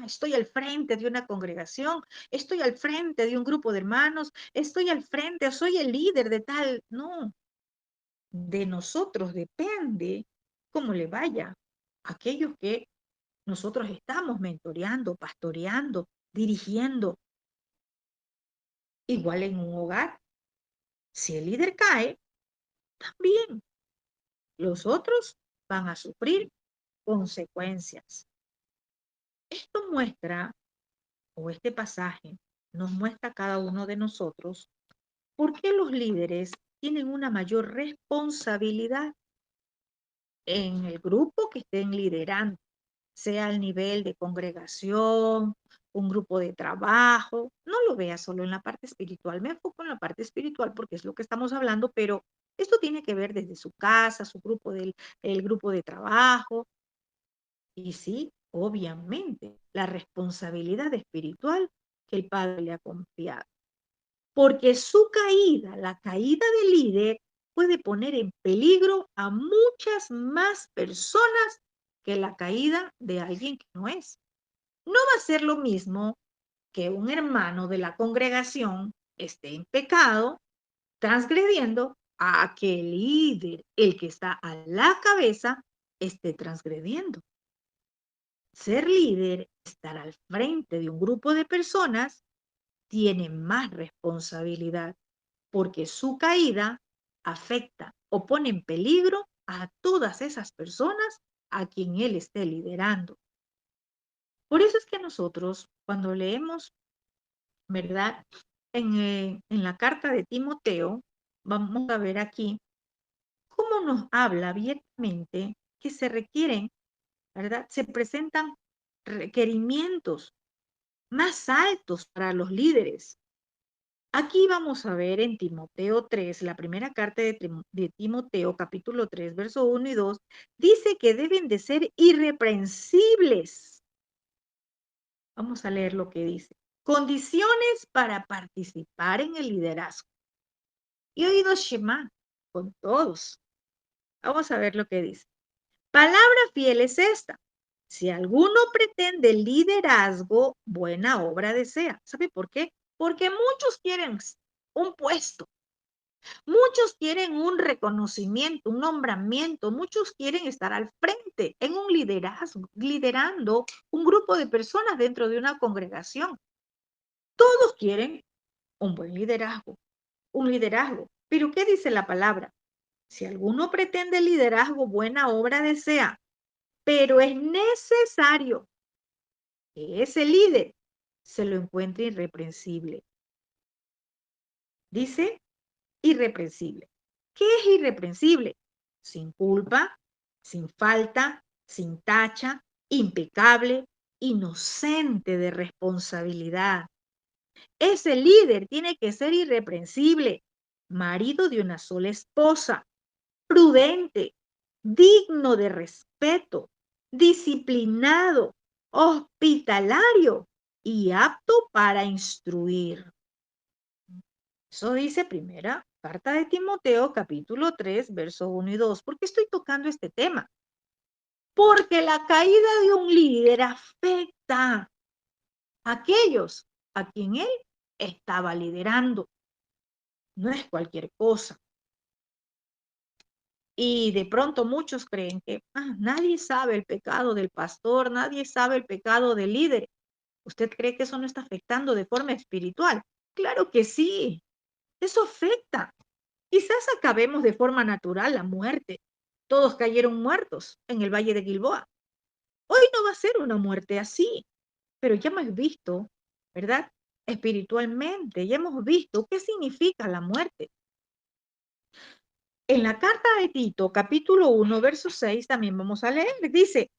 estoy al frente de una congregación, estoy al frente de un grupo de hermanos, estoy al frente, soy el líder de tal. No, de nosotros depende cómo le vaya a aquellos que nosotros estamos mentoreando, pastoreando, dirigiendo. Igual en un hogar, si el líder cae, también los otros van a sufrir consecuencias. Esto muestra, o este pasaje nos muestra a cada uno de nosotros, por qué los líderes tienen una mayor responsabilidad en el grupo que estén liderando, sea al nivel de congregación, un grupo de trabajo. No lo vea solo en la parte espiritual. Me enfoco en la parte espiritual porque es lo que estamos hablando, pero esto tiene que ver desde su casa, su grupo el grupo de trabajo. Y sí, obviamente, la responsabilidad espiritual que el Padre le ha confiado. Porque su caída, la caída del líder, puede poner en peligro a muchas más personas que la caída de alguien que no es. No va a ser lo mismo que un hermano de la congregación esté en pecado, transgrediendo, a que el líder, el que está a la cabeza, esté transgrediendo. Ser líder, estar al frente de un grupo de personas, tiene más responsabilidad, porque su caída afecta o pone en peligro a todas esas personas a quien él esté liderando. Por eso es que nosotros, cuando leemos, ¿verdad? En la carta de Timoteo, vamos a ver aquí cómo nos habla abiertamente que se requieren, ¿verdad? Se presentan requerimientos más altos para los líderes. Aquí vamos a ver en Timoteo 3, la primera carta de Timoteo, capítulo 3, verso 1 y 2, dice que deben de ser irreprensibles. Vamos a leer lo que dice. Condiciones para participar en el liderazgo. Y oído Shema con todos. Vamos a ver lo que dice. Palabra fiel es esta. Si alguno pretende liderazgo, buena obra desea. ¿Sabe por qué? Porque muchos quieren un puesto, muchos quieren un reconocimiento, un nombramiento, muchos quieren estar al frente en un liderazgo, liderando un grupo de personas dentro de una congregación. Todos quieren un buen liderazgo, un liderazgo. Pero ¿qué dice la palabra? Si alguno pretende liderazgo, buena obra desea, pero es necesario que ese líder se lo encuentre irreprensible. Dice irreprensible. ¿Qué es irreprensible? Sin culpa, sin falta, sin tacha, impecable, inocente de responsabilidad. Ese líder tiene que ser irreprensible, marido de una sola esposa, prudente, digno de respeto, disciplinado, hospitalario y apto para instruir. Eso dice primera carta de Timoteo, capítulo 3, versos 1 y 2. ¿Por qué estoy tocando este tema? Porque la caída de un líder afecta a aquellos a quien él estaba liderando. No es cualquier cosa. Y de pronto muchos creen que nadie sabe el pecado del pastor, nadie sabe el pecado del líder. ¿Usted cree que eso no está afectando de forma espiritual? Claro que sí, eso afecta. Quizás acabemos de forma natural la muerte. Todos cayeron muertos en el Valle de Gilboa. Hoy no va a ser una muerte así, pero ya hemos visto, ¿verdad? Espiritualmente, ya hemos visto qué significa la muerte. En la carta de Tito, capítulo 1, verso 6, también vamos a leer. Dice,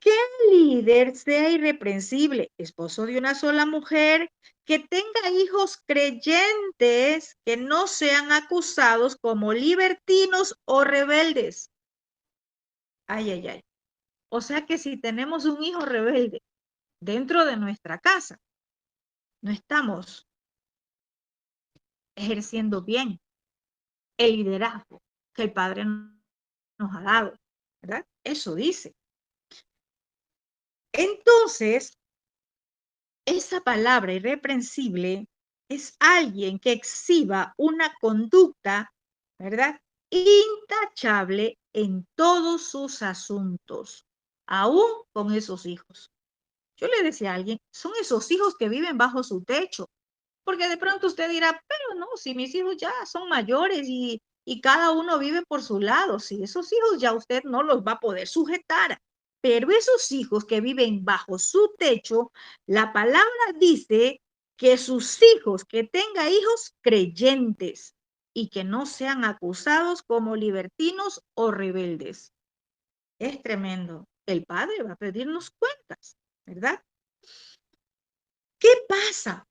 que el líder sea irreprensible, esposo de una sola mujer, que tenga hijos creyentes, que no sean acusados como libertinos o rebeldes. Ay, ay, ay. O sea que si tenemos un hijo rebelde dentro de nuestra casa, no estamos ejerciendo bien el liderazgo que el Padre nos ha dado, ¿verdad? Eso dice. Entonces, esa palabra irreprensible es alguien que exhiba una conducta, ¿verdad? Intachable en todos sus asuntos, aún con esos hijos. Yo le decía a alguien, son esos hijos que viven bajo su techo, porque de pronto usted dirá, pero no, si mis hijos ya son mayores y cada uno vive por su lado, si esos hijos ya usted no los va a poder sujetar. Pero esos hijos que viven bajo su techo, la palabra dice que sus hijos, que tenga hijos creyentes y que no sean acusados como libertinos o rebeldes. Es tremendo. El Padre va a pedirnos cuentas, ¿verdad? ¿Qué pasa?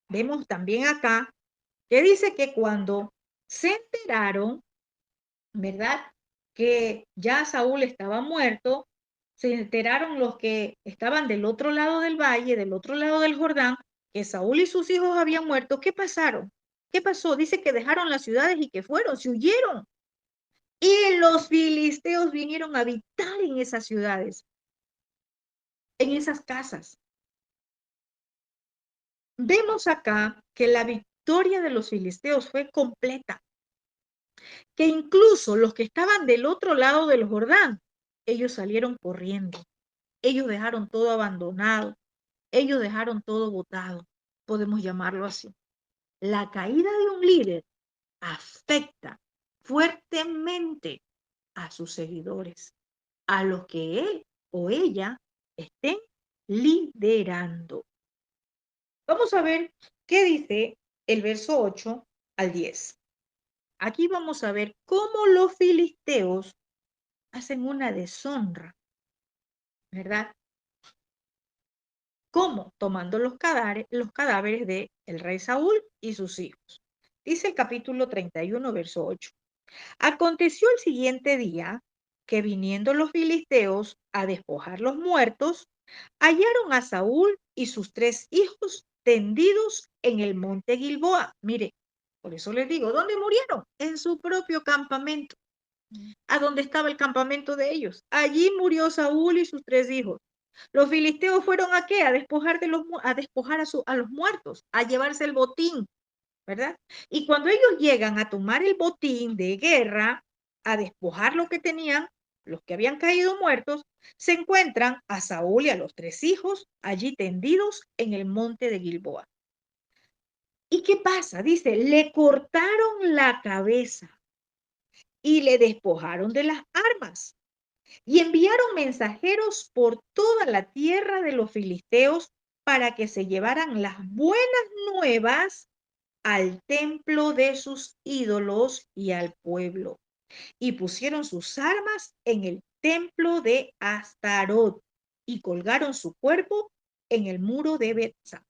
Vemos también acá que dice que cuando se enteraron, ¿verdad? Que ya Saúl estaba muerto, se enteraron los que estaban del otro lado del valle, del otro lado del Jordán, que Saúl y sus hijos habían muerto. ¿Qué pasaron? ¿Qué pasó? Dice que dejaron las ciudades y que fueron, se huyeron. Y los filisteos vinieron a habitar en esas ciudades, en esas casas. Vemos acá que la victoria de los filisteos fue completa, que incluso los que estaban del otro lado del Jordán, ellos salieron corriendo, ellos dejaron todo abandonado, ellos dejaron todo botado, podemos llamarlo así. La caída de un líder afecta fuertemente a sus seguidores, a los que él o ella estén liderando. Vamos a ver qué dice el verso 8 al 10. Aquí vamos a ver cómo los filisteos hacen una deshonra, ¿verdad? ¿Cómo? Tomando los cadáveres de el rey Saúl y sus hijos. Dice el capítulo 31, verso 8. Aconteció el siguiente día que viniendo los filisteos a despojar los muertos, hallaron a Saúl y sus 3 hijos tendidos en el monte Gilboa. Mire, por eso les digo, ¿dónde murieron? En su propio campamento. ¿A dónde estaba el campamento de ellos? Allí murió Saúl y sus 3 hijos. Los filisteos fueron ¿a qué? A despojar, a despojar a los muertos, a llevarse el botín, ¿verdad? Y cuando ellos llegan a tomar el botín de guerra, a despojar lo que tenían, los que habían caído muertos, se encuentran a Saúl y a los 3 hijos allí tendidos en el monte de Gilboa. ¿Y qué pasa? Dice, le cortaron la cabeza y le despojaron de las armas. Y enviaron mensajeros por toda la tierra de los filisteos para que se llevaran las buenas nuevas al templo de sus ídolos y al pueblo. Y pusieron sus armas en el templo de Astarot y colgaron su cuerpo en el muro de Betsa.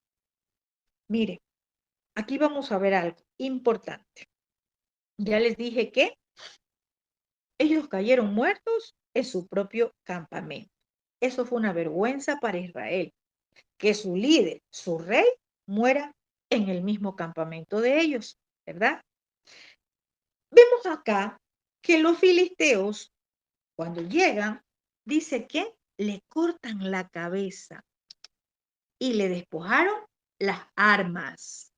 Mire, aquí vamos a ver algo importante. Ya les dije que ellos cayeron muertos en su propio campamento. Eso fue una vergüenza para Israel, que su líder, su rey, muera en el mismo campamento de ellos, ¿verdad? Vemos acá que los filisteos, cuando llegan, dice que le cortan la cabeza y le despojaron las armas.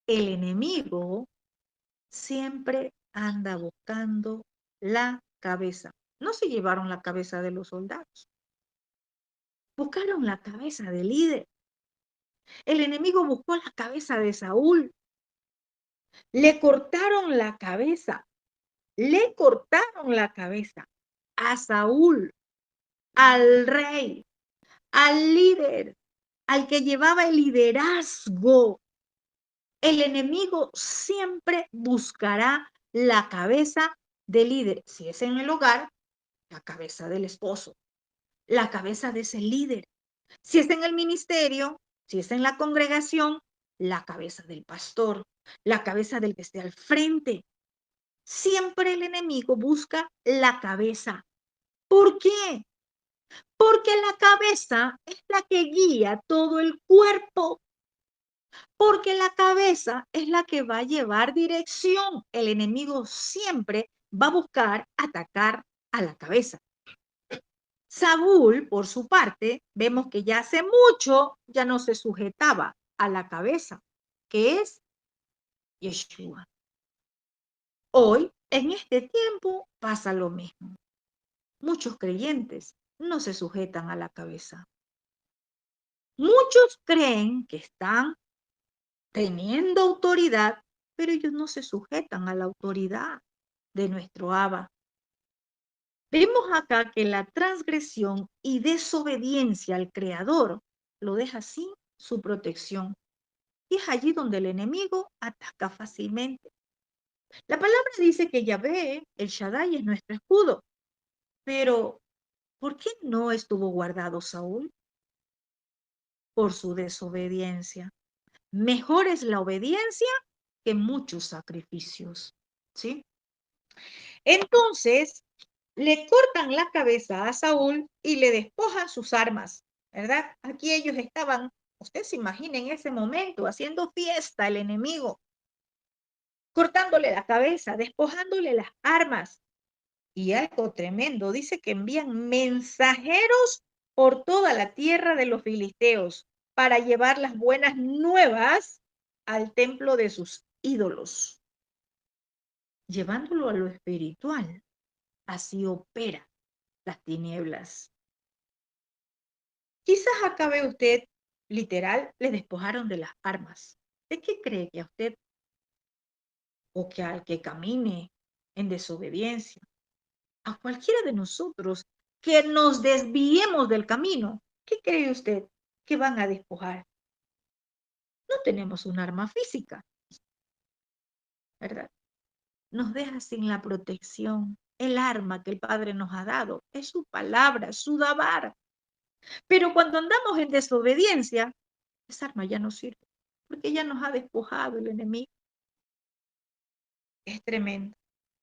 El enemigo siempre anda buscando la cabeza. No se llevaron la cabeza de los soldados, buscaron la cabeza del líder. El enemigo buscó la cabeza de Saúl. Le cortaron la cabeza. Le cortaron la cabeza a Saúl, al rey, al líder, al que llevaba el liderazgo. El enemigo siempre buscará la cabeza del líder. Si es en el hogar, la cabeza del esposo, la cabeza de ese líder. Si es en el ministerio, si es en la congregación, la cabeza del pastor, la cabeza del que esté al frente. Siempre el enemigo busca la cabeza. ¿Por qué? Porque la cabeza es la que guía todo el cuerpo. Porque la cabeza es la que va a llevar dirección. El enemigo siempre va a buscar atacar a la cabeza. Saúl, por su parte, vemos que ya hace mucho ya no se sujetaba a la cabeza, que es Yeshua. Hoy, en este tiempo, pasa lo mismo. Muchos creyentes no se sujetan a la cabeza. Muchos creen que están teniendo autoridad, pero ellos no se sujetan a la autoridad de nuestro Abba. Vemos acá que la transgresión y desobediencia al Creador lo deja sin su protección. Y es allí donde el enemigo ataca fácilmente. La palabra dice que Yahvé, el Shaddai, es nuestro escudo. Pero, ¿por qué no estuvo guardado Saúl? Por su desobediencia. Mejor es la obediencia que muchos sacrificios. ¿Sí? Entonces, Le cortan la cabeza a Saúl y le despojan sus armas, ¿verdad? Aquí ellos estaban, usted se imagina en ese momento, haciendo fiesta el enemigo, cortándole la cabeza, despojándole las armas. Y algo tremendo, dice que envían mensajeros por toda la tierra de los filisteos para llevar las buenas nuevas al templo de sus ídolos, llevándolo a lo espiritual. Así opera las tinieblas. Quizás acá ve usted, literal, le despojaron de las armas. ¿De qué cree que a usted o que al que camine en desobediencia, a cualquiera de nosotros que nos desviemos del camino, qué cree usted que van a despojar? No tenemos un arma física, ¿verdad? Nos deja sin la protección. El arma que el Padre nos ha dado es su palabra, su dabar. Pero cuando andamos en desobediencia, esa arma ya no sirve, porque ya nos ha despojado el enemigo. Es tremendo.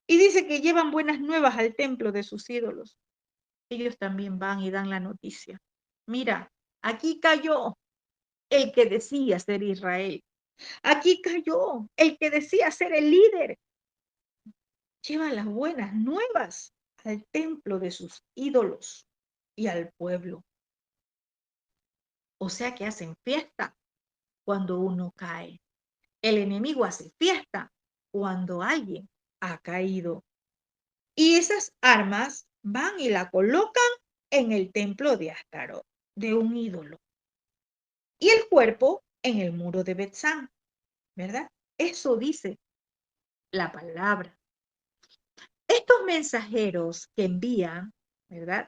Y dice que llevan buenas nuevas al templo de sus ídolos. Ellos también van y dan la noticia. Mira, aquí cayó el que decía ser Israel. Aquí cayó el que decía ser el líder. Lleva las buenas nuevas al templo de sus ídolos y al pueblo. O sea que hacen fiesta cuando uno cae. El enemigo hace fiesta cuando alguien ha caído. Y esas armas van y la colocan en el templo de Astarot, de un ídolo. Y el cuerpo en el muro de Betzán, ¿verdad? Eso dice la palabra. Estos mensajeros que envían, ¿verdad?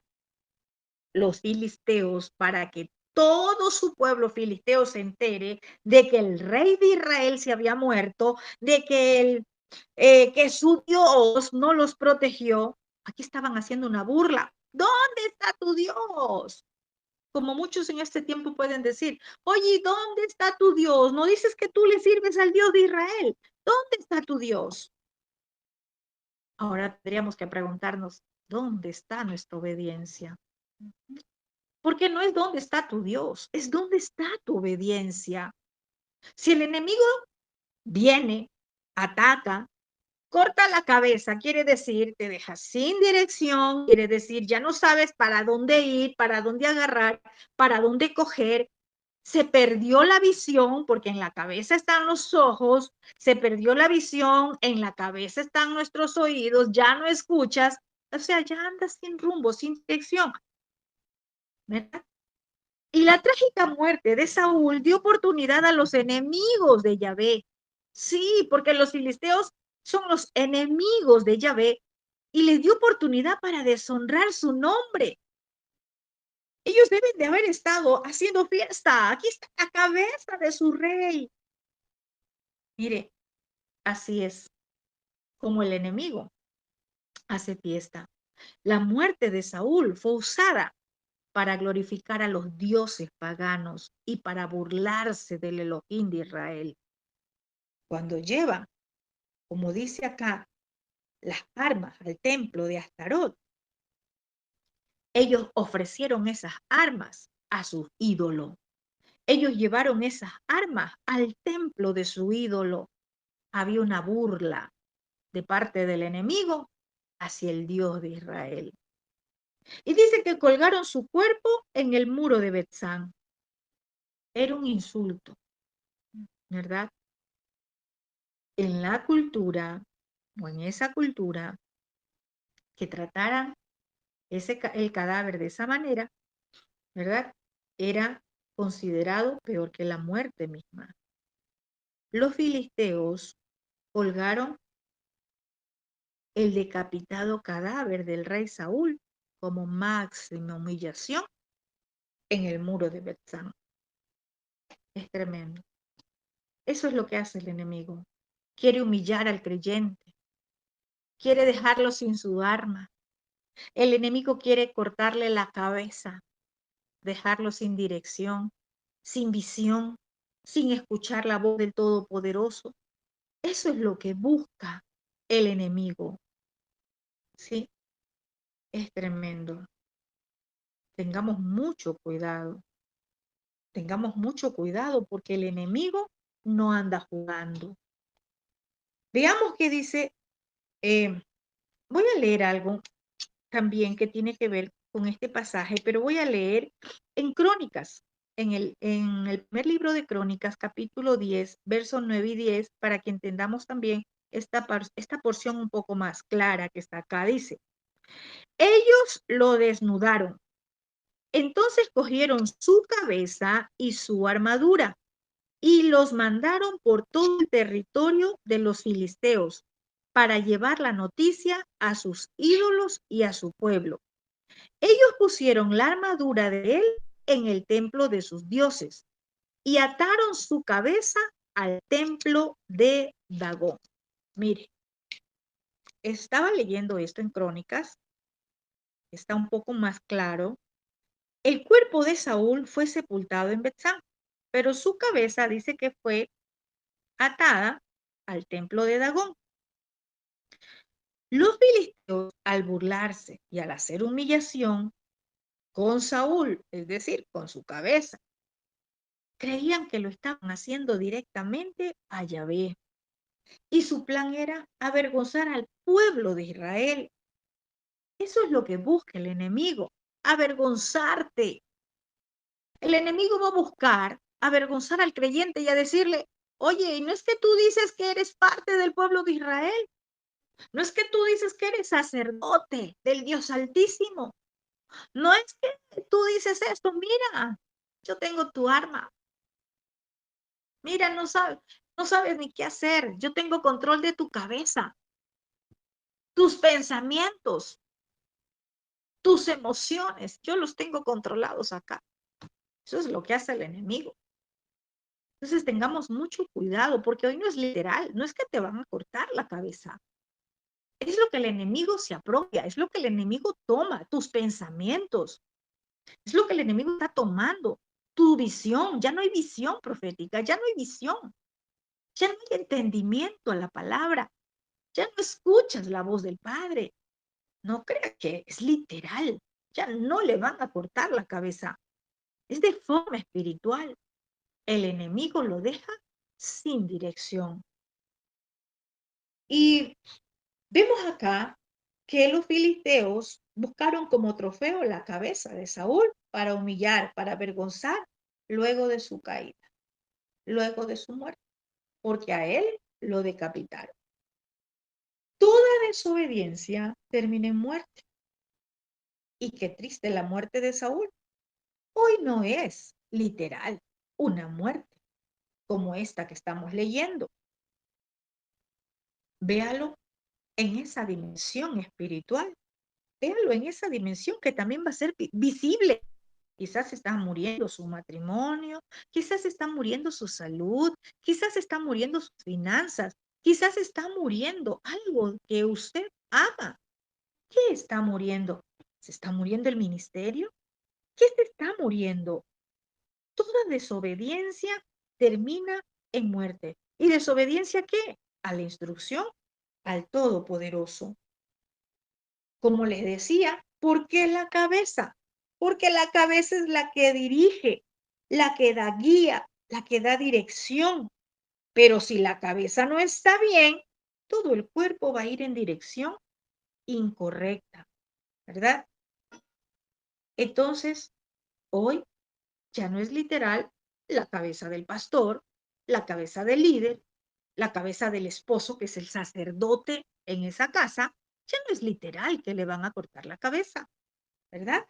Los filisteos para que todo su pueblo filisteo se entere de que el rey de Israel se había muerto, de que su Dios no los protegió. Aquí estaban haciendo una burla. ¿Dónde está tu Dios? Como muchos en este tiempo pueden decir, oye, ¿dónde está tu Dios? ¿No dices que tú le sirves al Dios de Israel? ¿Dónde está tu Dios? Ahora tendríamos que preguntarnos, ¿dónde está nuestra obediencia? Porque no es dónde está tu Dios, es dónde está tu obediencia. Si el enemigo viene, ataca, corta la cabeza, quiere decir, te deja sin dirección, quiere decir, ya no sabes para dónde ir, para dónde agarrar, para dónde coger. Se perdió la visión, porque en la cabeza están los ojos, se perdió la visión, en la cabeza están nuestros oídos, ya no escuchas, o sea, ya andas sin rumbo, sin dirección, ¿verdad? Y la trágica muerte de Saúl dio oportunidad a los enemigos de Yahvé. Sí, porque los filisteos son los enemigos de Yahvé y les dio oportunidad para deshonrar su nombre. Ellos deben de haber estado haciendo fiesta. Aquí está la cabeza de su rey. Mire, así es como el enemigo hace fiesta. La muerte de Saúl fue usada para glorificar a los dioses paganos y para burlarse del Elohim de Israel. Cuando llevan, como dice acá, las armas al templo de Astarot, ellos ofrecieron esas armas a su ídolo. Ellos llevaron esas armas al templo de su ídolo. Había una burla de parte del enemigo hacia el Dios de Israel. Y dice que colgaron su cuerpo en el muro de Betzán. Era un insulto, ¿verdad? En la cultura, o en esa cultura, que trataran el cadáver de esa manera, ¿verdad? Era considerado peor que la muerte misma. Los filisteos colgaron el decapitado cadáver del rey Saúl como máxima humillación en el muro de Betzán. Es tremendo. Eso es lo que hace el enemigo. Quiere humillar al creyente, quiere dejarlo sin su arma. El enemigo quiere cortarle la cabeza, dejarlo sin dirección, sin visión, sin escuchar la voz del Todopoderoso. Eso es lo que busca el enemigo, ¿sí? Es tremendo. Tengamos mucho cuidado. Tengamos mucho cuidado porque el enemigo no anda jugando. Veamos qué dice. Voy a leer algo también que tiene que ver con este pasaje, pero voy a leer en Crónicas, en el primer libro de Crónicas, capítulo 10, versos 9 y 10, para que entendamos también esta porción un poco más clara que está acá. Dice, ellos lo desnudaron, entonces cogieron su cabeza y su armadura y los mandaron por todo el territorio de los filisteos para llevar la noticia a sus ídolos y a su pueblo. Ellos pusieron la armadura de él en el templo de sus dioses y ataron su cabeza al templo de Dagón. Mire, estaba leyendo esto en Crónicas, está un poco más claro. El cuerpo de Saúl fue sepultado en Betzán, pero su cabeza dice que fue atada al templo de Dagón. Los filisteos, al burlarse y al hacer humillación con Saúl, es decir, con su cabeza, creían que lo estaban haciendo directamente a Yahvé. Y su plan era avergonzar al pueblo de Israel. Eso es lo que busca el enemigo, avergonzarte. El enemigo va a buscar avergonzar al creyente y a decirle, oye, ¿y no es que tú dices que eres parte del pueblo de Israel? ¿No es que tú dices que eres sacerdote del Dios Altísimo? No es que tú dices esto, mira, yo tengo tu arma. Mira, no sabes ni qué hacer. Yo tengo control de tu cabeza, tus pensamientos, tus emociones. Yo los tengo controlados acá. Eso es lo que hace el enemigo. Entonces tengamos mucho cuidado porque hoy no es literal, no es que te van a cortar la cabeza. Es lo que el enemigo se apropia, es lo que el enemigo toma, tus pensamientos, es lo que el enemigo está tomando, tu visión. Ya no hay visión profética, ya no hay visión, ya no hay entendimiento a la palabra, ya no escuchas la voz del Padre. No creas que es literal, ya no le van a cortar la cabeza, es de forma espiritual. El enemigo lo deja sin dirección. Y vemos acá que los filisteos buscaron como trofeo la cabeza de Saúl para humillar, para avergonzar luego de su caída, luego de su muerte, porque a él lo decapitaron. Toda desobediencia termina en muerte. Y qué triste la muerte de Saúl. Hoy no es literal una muerte como esta que estamos leyendo. Véalo en esa dimensión espiritual. Véalo en esa dimensión que también va a ser visible. Quizás está muriendo su matrimonio, quizás está muriendo su salud, quizás está muriendo sus finanzas, quizás está muriendo algo que usted ama. ¿Qué está muriendo? ¿Se está muriendo el ministerio? ¿Qué se está muriendo? Toda desobediencia termina en muerte. ¿Y desobediencia qué? A la instrucción, al Todopoderoso. Como les decía, ¿por qué la cabeza? Porque la cabeza es la que dirige, la que da guía, la que da dirección. Pero si la cabeza no está bien, todo el cuerpo va a ir en dirección incorrecta, ¿verdad? Entonces, hoy ya no es literal la cabeza del pastor, la cabeza del líder, la cabeza del esposo, que es el sacerdote en esa casa. Ya no es literal que le van a cortar la cabeza, ¿verdad?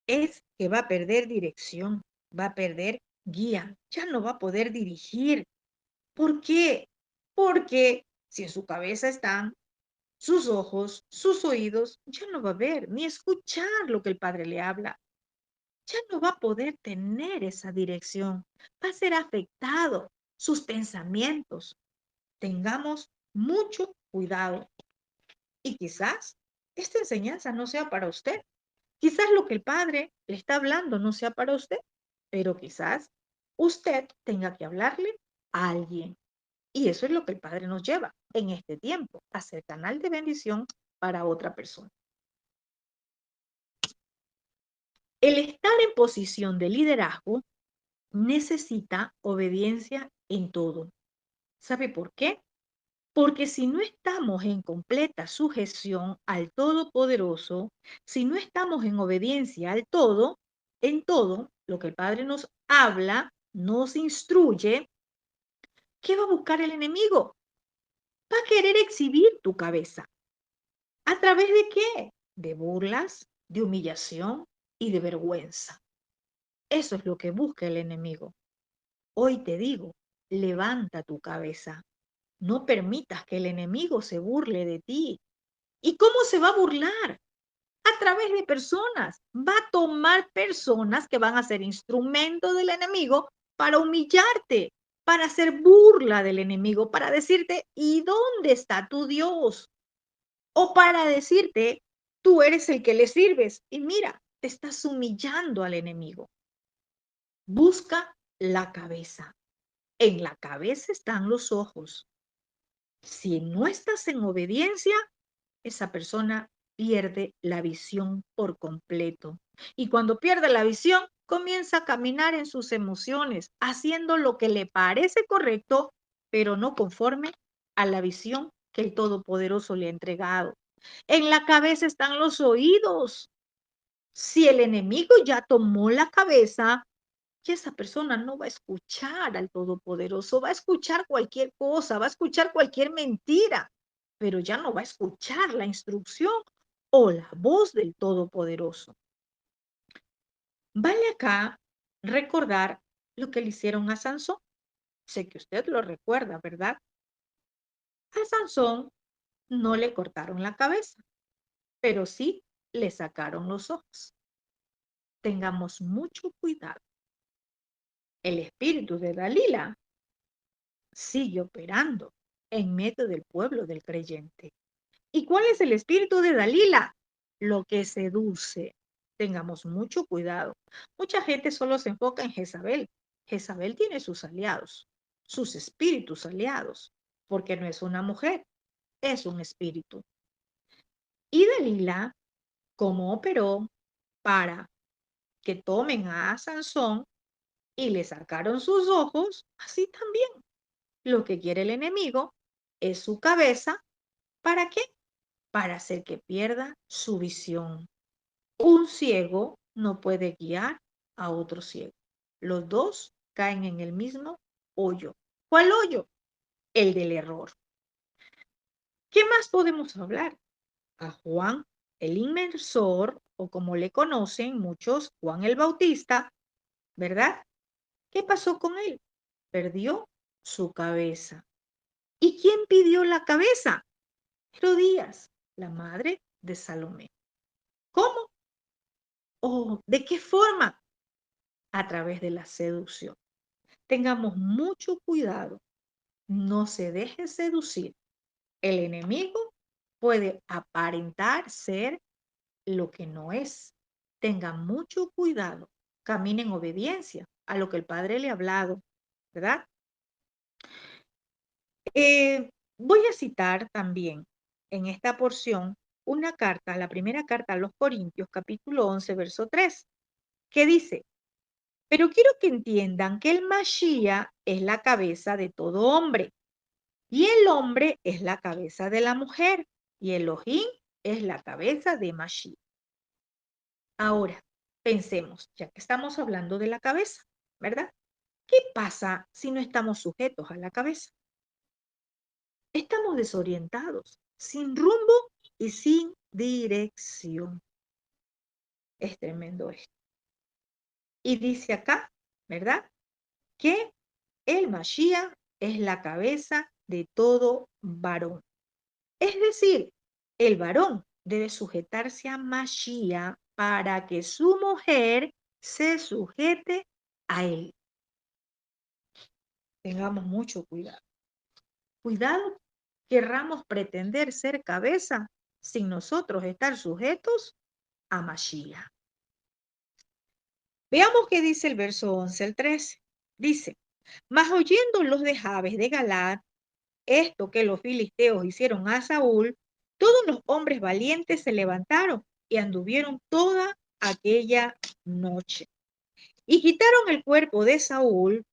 Es que va a perder dirección, va a perder guía, ya no va a poder dirigir. ¿Por qué? Porque si en su cabeza están sus ojos, sus oídos, ya no va a ver ni escuchar lo que el Padre le habla. Ya no va a poder tener esa dirección. Va a ser afectado sus pensamientos. Tengamos mucho cuidado. Y quizás esta enseñanza no sea para usted. Quizás lo que el Padre le está hablando no sea para usted, pero quizás usted tenga que hablarle a alguien. Y eso es lo que el Padre nos lleva en este tiempo, a ser canal de bendición para otra persona. El estar en posición de liderazgo necesita obediencia en todo. ¿Sabe por qué? Porque si no estamos en completa sujeción al Todopoderoso, si no estamos en obediencia al todo, en todo lo que el Padre nos habla, nos instruye, ¿qué va a buscar el enemigo? Va a querer exhibir tu cabeza. ¿A través de qué? De burlas, de humillación y de vergüenza. Eso es lo que busca el enemigo. Hoy te digo, levanta tu cabeza. No permitas que el enemigo se burle de ti. ¿Y cómo se va a burlar? A través de personas. Va a tomar personas que van a ser instrumentos del enemigo para humillarte, para hacer burla del enemigo, para decirte, ¿y dónde está tu Dios? O para decirte, tú eres el que le sirves y mira, te estás humillando al enemigo. Busca la cabeza. En la cabeza están los ojos. Si no estás en obediencia, esa persona pierde la visión por completo. Y cuando pierde la visión, comienza a caminar en sus emociones, haciendo lo que le parece correcto, pero no conforme a la visión que el Todopoderoso le ha entregado. En la cabeza están los oídos. Si el enemigo ya tomó la cabeza, ya esa persona no va a escuchar al Todopoderoso, va a escuchar cualquier cosa, va a escuchar cualquier mentira, pero ya no va a escuchar la instrucción o la voz del Todopoderoso. Vale acá recordar lo que le hicieron a Sansón. Sé que usted lo recuerda, ¿verdad? A Sansón no le cortaron la cabeza, pero sí le sacaron los ojos. Tengamos mucho cuidado. El espíritu de Dalila sigue operando en medio del pueblo del creyente. ¿Y cuál es el espíritu de Dalila? Lo que seduce. Tengamos mucho cuidado. Mucha gente solo se enfoca en Jezabel. Jezabel tiene sus aliados, sus espíritus aliados, porque no es una mujer, es un espíritu. Y Dalila, ¿cómo operó para que tomen a Sansón y le sacaron sus ojos? Así también. Lo que quiere el enemigo es su cabeza. ¿Para qué? Para hacer que pierda su visión. Un ciego no puede guiar a otro ciego. Los dos caen en el mismo hoyo. ¿Cuál hoyo? El del error. ¿Qué más podemos hablar? A Juan el Inmersor, o como le conocen muchos, Juan el Bautista, ¿verdad? ¿Qué pasó con él? Perdió su cabeza. ¿Y quién pidió la cabeza? Herodías, la madre de Salomé. ¿Cómo? ¿O de qué forma? A través de la seducción. Tengamos mucho cuidado. No se deje seducir. El enemigo puede aparentar ser lo que no es. Tenga mucho cuidado. Camine en obediencia a lo que el Padre le ha hablado, ¿verdad? Voy a citar también en esta porción una carta, la primera carta a los Corintios, capítulo 11, verso 3, que dice, pero quiero que entiendan que el Mashiach es la cabeza de todo hombre, y el hombre es la cabeza de la mujer, y Elohim es la cabeza de Mashiach. Ahora, pensemos, ya que estamos hablando de la cabeza, ¿verdad? ¿Qué pasa si no estamos sujetos a la cabeza? Estamos desorientados, sin rumbo y sin dirección. Es tremendo esto. Y dice acá, ¿verdad? Que el Mashiach es la cabeza de todo varón. Es decir, el varón debe sujetarse a Mashiach para que su mujer se sujete a él. Tengamos mucho cuidado. Cuidado, querramos pretender ser cabeza sin nosotros estar sujetos a Mashiach. Veamos qué dice el verso 11 al 13. Dice, mas oyendo los de Jabes de Galaad, esto que los filisteos hicieron a Saúl, todos los hombres valientes se levantaron y anduvieron toda aquella noche. Y quitaron el cuerpo de Saúl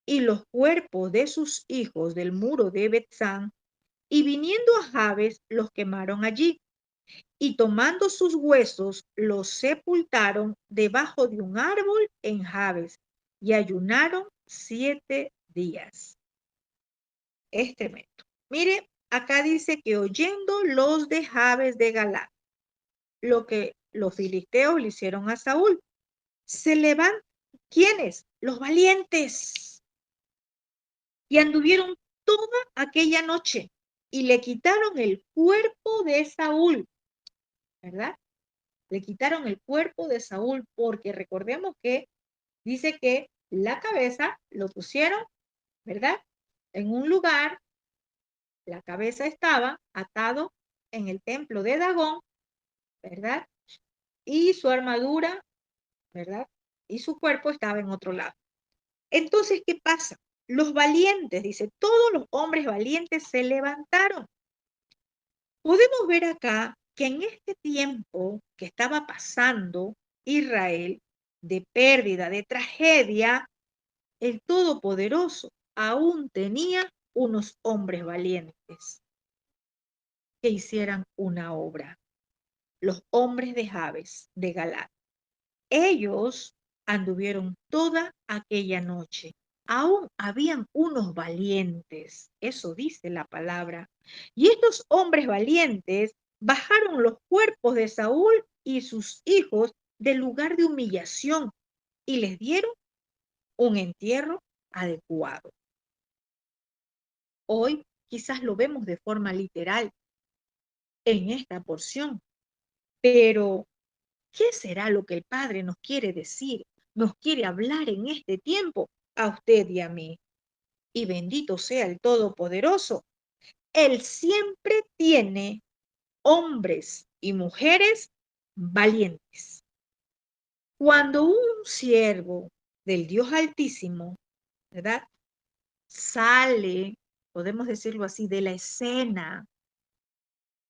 y los cuerpos de sus hijos del muro de Betzán, y viniendo a Jabes los quemaron allí. Y tomando sus huesos, los sepultaron debajo de un árbol en Jabes, y ayunaron 7 días. Es tremendo. Mire, acá dice que oyendo los de Jabes de Galaad, lo que los filisteos le hicieron a Saúl, se levantan. ¿Quiénes? Los valientes. Y anduvieron toda aquella noche y le quitaron el cuerpo de Saúl, ¿verdad? Le quitaron el cuerpo de Saúl porque recordemos que dice que la cabeza lo pusieron, ¿verdad? En un lugar, la cabeza estaba atado en el templo de Dagón, ¿verdad? Y su armadura, ¿verdad? Y su cuerpo estaba en otro lado. Entonces, ¿qué pasa? Los valientes, dice, todos los hombres valientes se levantaron. Podemos ver acá que en este tiempo que estaba pasando Israel de pérdida, de tragedia, el Todopoderoso aún tenía unos hombres valientes que hicieran una obra. Los hombres de Jabes, de Galaad. Ellos anduvieron toda aquella noche. Aún habían unos valientes, eso dice la palabra. Y estos hombres valientes bajaron los cuerpos de Saúl y sus hijos del lugar de humillación y les dieron un entierro adecuado. Hoy quizás lo vemos de forma literal en esta porción, pero ¿qué será lo que el Padre nos quiere decir? Nos quiere hablar en este tiempo a usted y a mí. Y bendito sea el Todopoderoso. Él siempre tiene hombres y mujeres valientes. Cuando un siervo del Dios Altísimo, ¿verdad? Sale, podemos decirlo así, de la escena,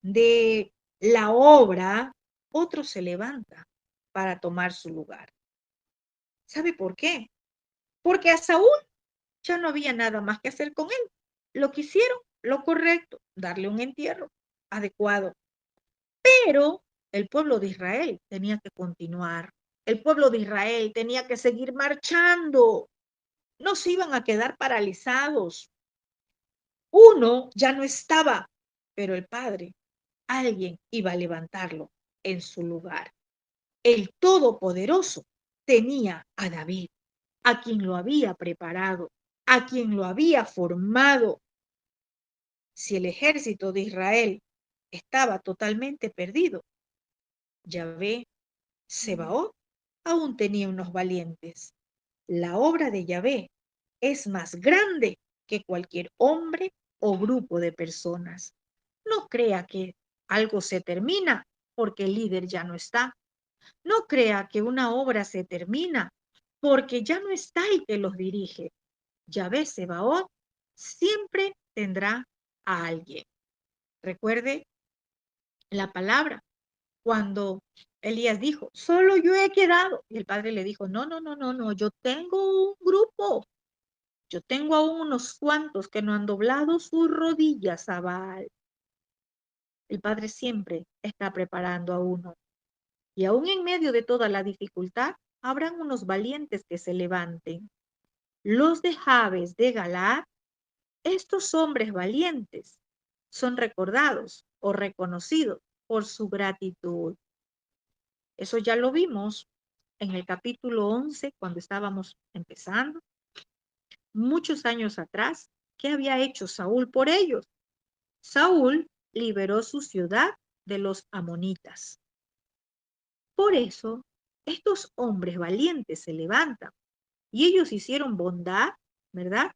de la obra, otro se levanta para tomar su lugar. ¿Sabe por qué? Porque a Saúl ya no había nada más que hacer con él. Lo que hicieron, lo correcto, darle un entierro adecuado. Pero el pueblo de Israel tenía que continuar. El pueblo de Israel tenía que seguir marchando. No se iban a quedar paralizados. Uno ya no estaba, pero el Padre, alguien iba a levantarlo en su lugar. El Todopoderoso tenía a David, a quien lo había preparado, a quien lo había formado. Si el ejército de Israel estaba totalmente perdido, Yahvé, Sebaot, aún tenía unos valientes. La obra de Yahvé es más grande que cualquier hombre o grupo de personas. No crea que algo se termina porque el líder ya no está. No crea que una obra se termina porque ya no está el que los dirige. Yahvé Sebaot siempre tendrá a alguien. Recuerde la palabra cuando Elías dijo, solo yo he quedado. Y el padre le dijo, no, no, no, no, no, yo tengo un grupo. Yo tengo aún unos cuantos que no han doblado sus rodillas a Baal. El padre siempre está preparando a uno. Y aún en medio de toda la dificultad, habrán unos valientes que se levanten. Los de Jabes de Galaad, estos hombres valientes, son recordados o reconocidos por su gratitud. Eso ya lo vimos en el capítulo 11, cuando estábamos empezando, muchos años atrás. ¿Qué había hecho Saúl por ellos? Saúl liberó su ciudad de los amonitas. Por eso, estos hombres valientes se levantan y ellos hicieron bondad, ¿verdad?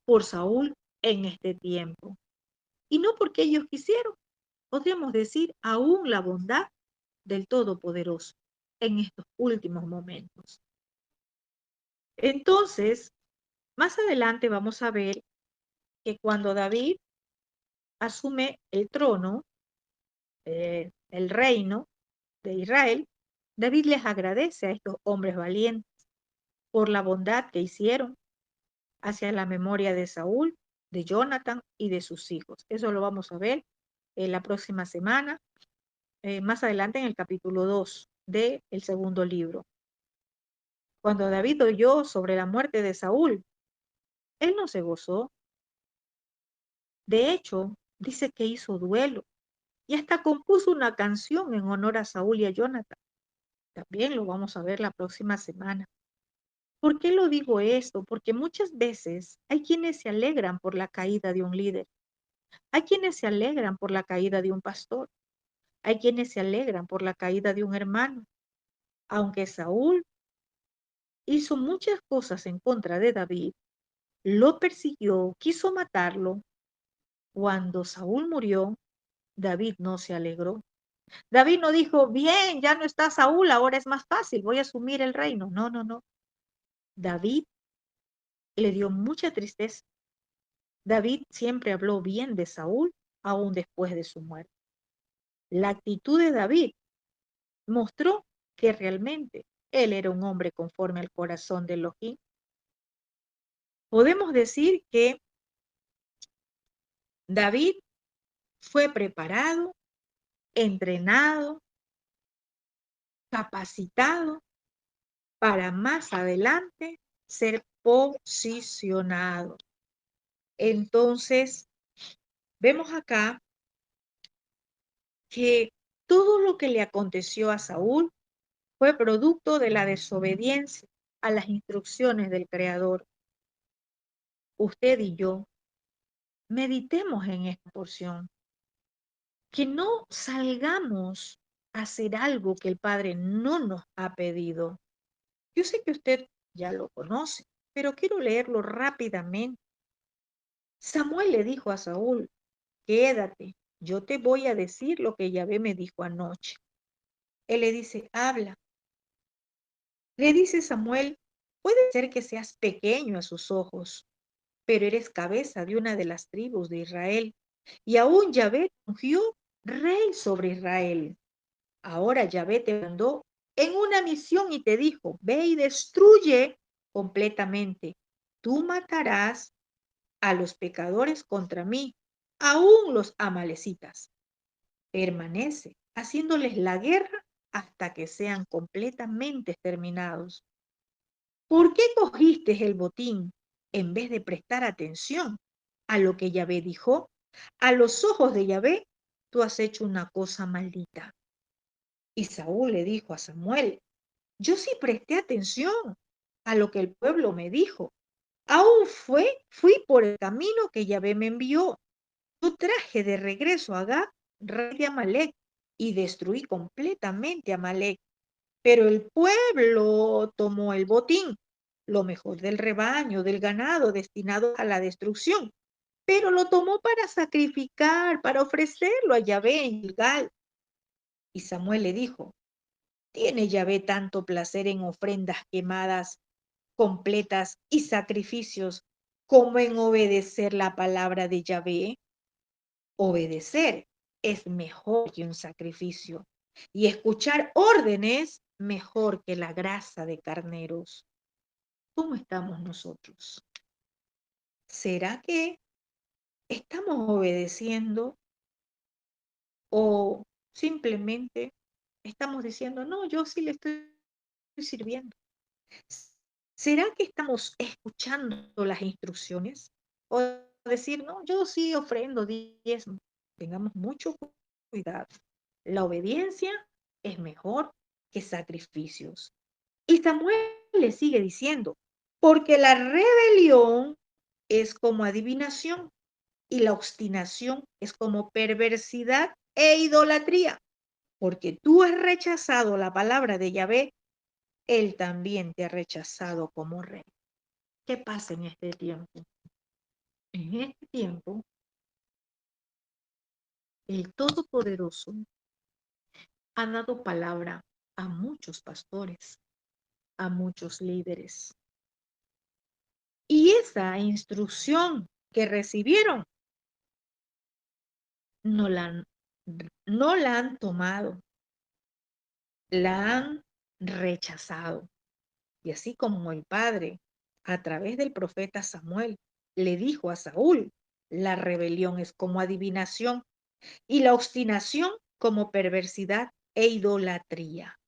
Por Saúl en este tiempo. Y no porque ellos quisieron, podríamos decir aún la bondad del Todopoderoso en estos últimos momentos. Entonces, más adelante vamos a ver que cuando David asume el trono, el reino de Israel, David les agradece a estos hombres valientes por la bondad que hicieron hacia la memoria de Saúl, de Jonathan y de sus hijos. Eso lo vamos a ver la próxima semana, más adelante en el capítulo 2 del segundo libro. Cuando David oyó sobre la muerte de Saúl, él no se gozó. De hecho, dice que hizo duelo y hasta compuso una canción en honor a Saúl y a Jonathan. También lo vamos a ver la próxima semana. ¿Por qué lo digo esto? Porque muchas veces hay quienes se alegran por la caída de un líder, hay quienes se alegran por la caída de un pastor, hay quienes se alegran por la caída de un hermano. Aunque Saúl hizo muchas cosas en contra de David, lo persiguió, quiso matarlo. Cuando Saúl murió, David no se alegró. David no dijo, bien, ya no está Saúl, ahora es más fácil, voy a asumir el reino. No, no, no. David le dio mucha tristeza. David siempre habló bien de Saúl, aún después de su muerte. La actitud de David mostró que realmente él era un hombre conforme al corazón de Elohim. Podemos decir que David fue preparado, entrenado, capacitado para más adelante ser posicionado. Entonces, vemos acá que todo lo que le aconteció a Saúl fue producto de la desobediencia a las instrucciones del Creador. Usted y yo meditemos en esta porción, que no salgamos a hacer algo que el Padre no nos ha pedido. Yo sé que usted ya lo conoce, pero quiero leerlo rápidamente. Samuel le dijo a Saúl, quédate, yo te voy a decir lo que Yahvé me dijo anoche. Él le dice, habla. Le dice Samuel, puede ser que seas pequeño a sus ojos, pero eres cabeza de una de las tribus de Israel, y aún Yahvé te ungió rey sobre Israel. Ahora Yahvé te mandó en una misión y te dijo, ve y destruye completamente. Tú matarás a los pecadores contra mí, aún los amalecitas. Permanece haciéndoles la guerra hasta que sean completamente exterminados. ¿Por qué cogiste el botín en vez de prestar atención a lo que Yahvé dijo? A los ojos de Yahvé, tú has hecho una cosa maldita. Y Saúl le dijo a Samuel, yo sí presté atención a lo que el pueblo me dijo. Aún fui por el camino que Yahvé me envió. Yo traje de regreso a Agag, rey de Amalek, y destruí completamente a Amalek. Pero el pueblo tomó el botín, lo mejor del rebaño, del ganado, destinado a la destrucción, pero lo tomó para sacrificar, para ofrecerlo a Yahvé en Gilgal. Y Samuel le dijo, ¿tiene Yahvé tanto placer en ofrendas quemadas, completas y sacrificios como en obedecer la palabra de Yahvé? Obedecer es mejor que un sacrificio y escuchar órdenes mejor que la grasa de carneros. ¿Cómo estamos nosotros? ¿Será que estamos obedeciendo o simplemente estamos diciendo, no, yo sí le estoy sirviendo? ¿Será que estamos escuchando las instrucciones? O decir, no, yo sí ofrendo diezmo. Tengamos mucho cuidado. La obediencia es mejor que sacrificios. Y Samuel le sigue diciendo, porque la rebelión es como adivinación y la obstinación es como perversidad e idolatría. Porque tú has rechazado la palabra de Yahvé, él también te ha rechazado como rey. ¿Qué pasa en este tiempo? En este tiempo, el Todopoderoso ha dado palabra a muchos pastores, a muchos líderes. Y esa instrucción que recibieron no la han tomado, la han rechazado. Y así como el padre, a través del profeta Samuel, le dijo a Saúl, la rebelión es como adivinación y la obstinación como perversidad e idolatría.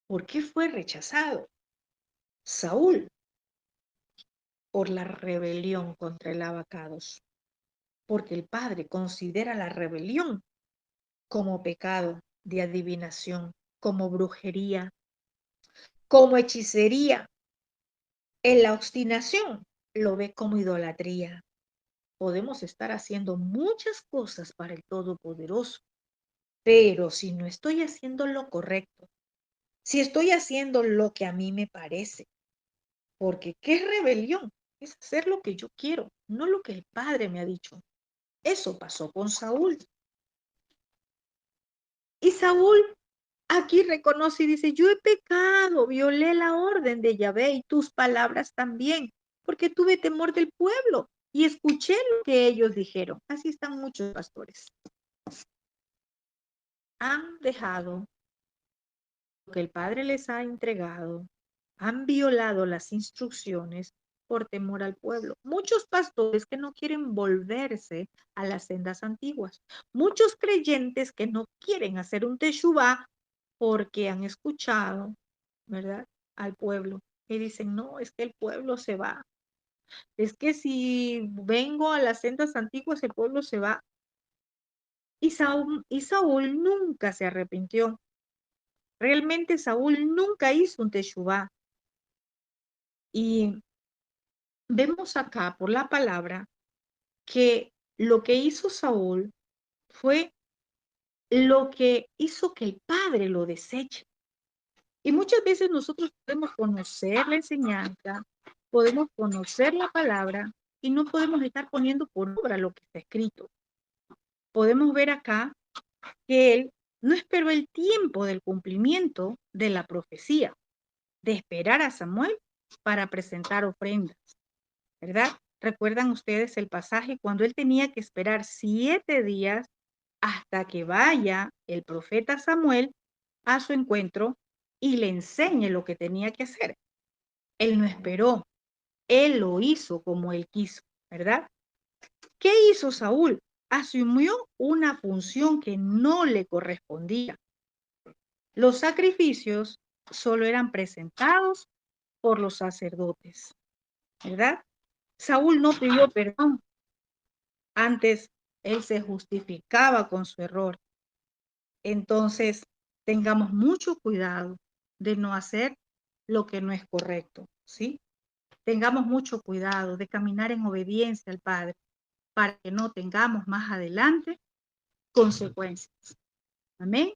¿Por qué fue rechazado Saúl? Por la rebelión contra el abacados. Porque el padre considera la rebelión como pecado de adivinación, como brujería, como hechicería. En la obstinación lo ve como idolatría. Podemos estar haciendo muchas cosas para el Todopoderoso, pero si no estoy haciendo lo correcto, si estoy haciendo lo que a mí me parece, porque ¿qué es rebelión? Es hacer lo que yo quiero, no lo que el Padre me ha dicho. Eso pasó con Saúl. Y Saúl aquí reconoce y dice, yo he pecado, violé la orden de Yahvé y tus palabras también, porque tuve temor del pueblo y escuché lo que ellos dijeron. Así están muchos pastores. Han dejado lo que el Padre les ha entregado, han violado las instrucciones por temor al pueblo. Muchos pastores que no quieren volverse a las sendas antiguas. Muchos creyentes que no quieren hacer un teshuvá porque han escuchado, ¿verdad?, al pueblo. Y dicen, no, es que el pueblo se va. Es que si vengo a las sendas antiguas, el pueblo se va. Y Saúl nunca se arrepintió. Realmente Saúl nunca hizo un teshuvá. Y vemos acá por la palabra que lo que hizo Saúl fue lo que hizo que el Padre lo deseche. Y muchas veces nosotros podemos conocer la enseñanza, podemos conocer la palabra y no podemos estar poniendo por obra lo que está escrito. Podemos ver acá que él no esperó el tiempo del cumplimiento de la profecía, de esperar a Samuel para presentar ofrendas, ¿verdad? ¿Recuerdan ustedes el pasaje cuando él tenía que esperar 7 días hasta que vaya el profeta Samuel a su encuentro y le enseñe lo que tenía que hacer? Él no esperó, él lo hizo como él quiso, ¿verdad? ¿Qué hizo Saúl? Asumió una función que no le correspondía. Los sacrificios solo eran presentados por los sacerdotes, ¿verdad? Saúl no pidió perdón, antes él se justificaba con su error. Entonces, tengamos mucho cuidado de no hacer lo que no es correcto, ¿sí? Tengamos mucho cuidado de caminar en obediencia al Padre para que no tengamos más adelante consecuencias. Amén.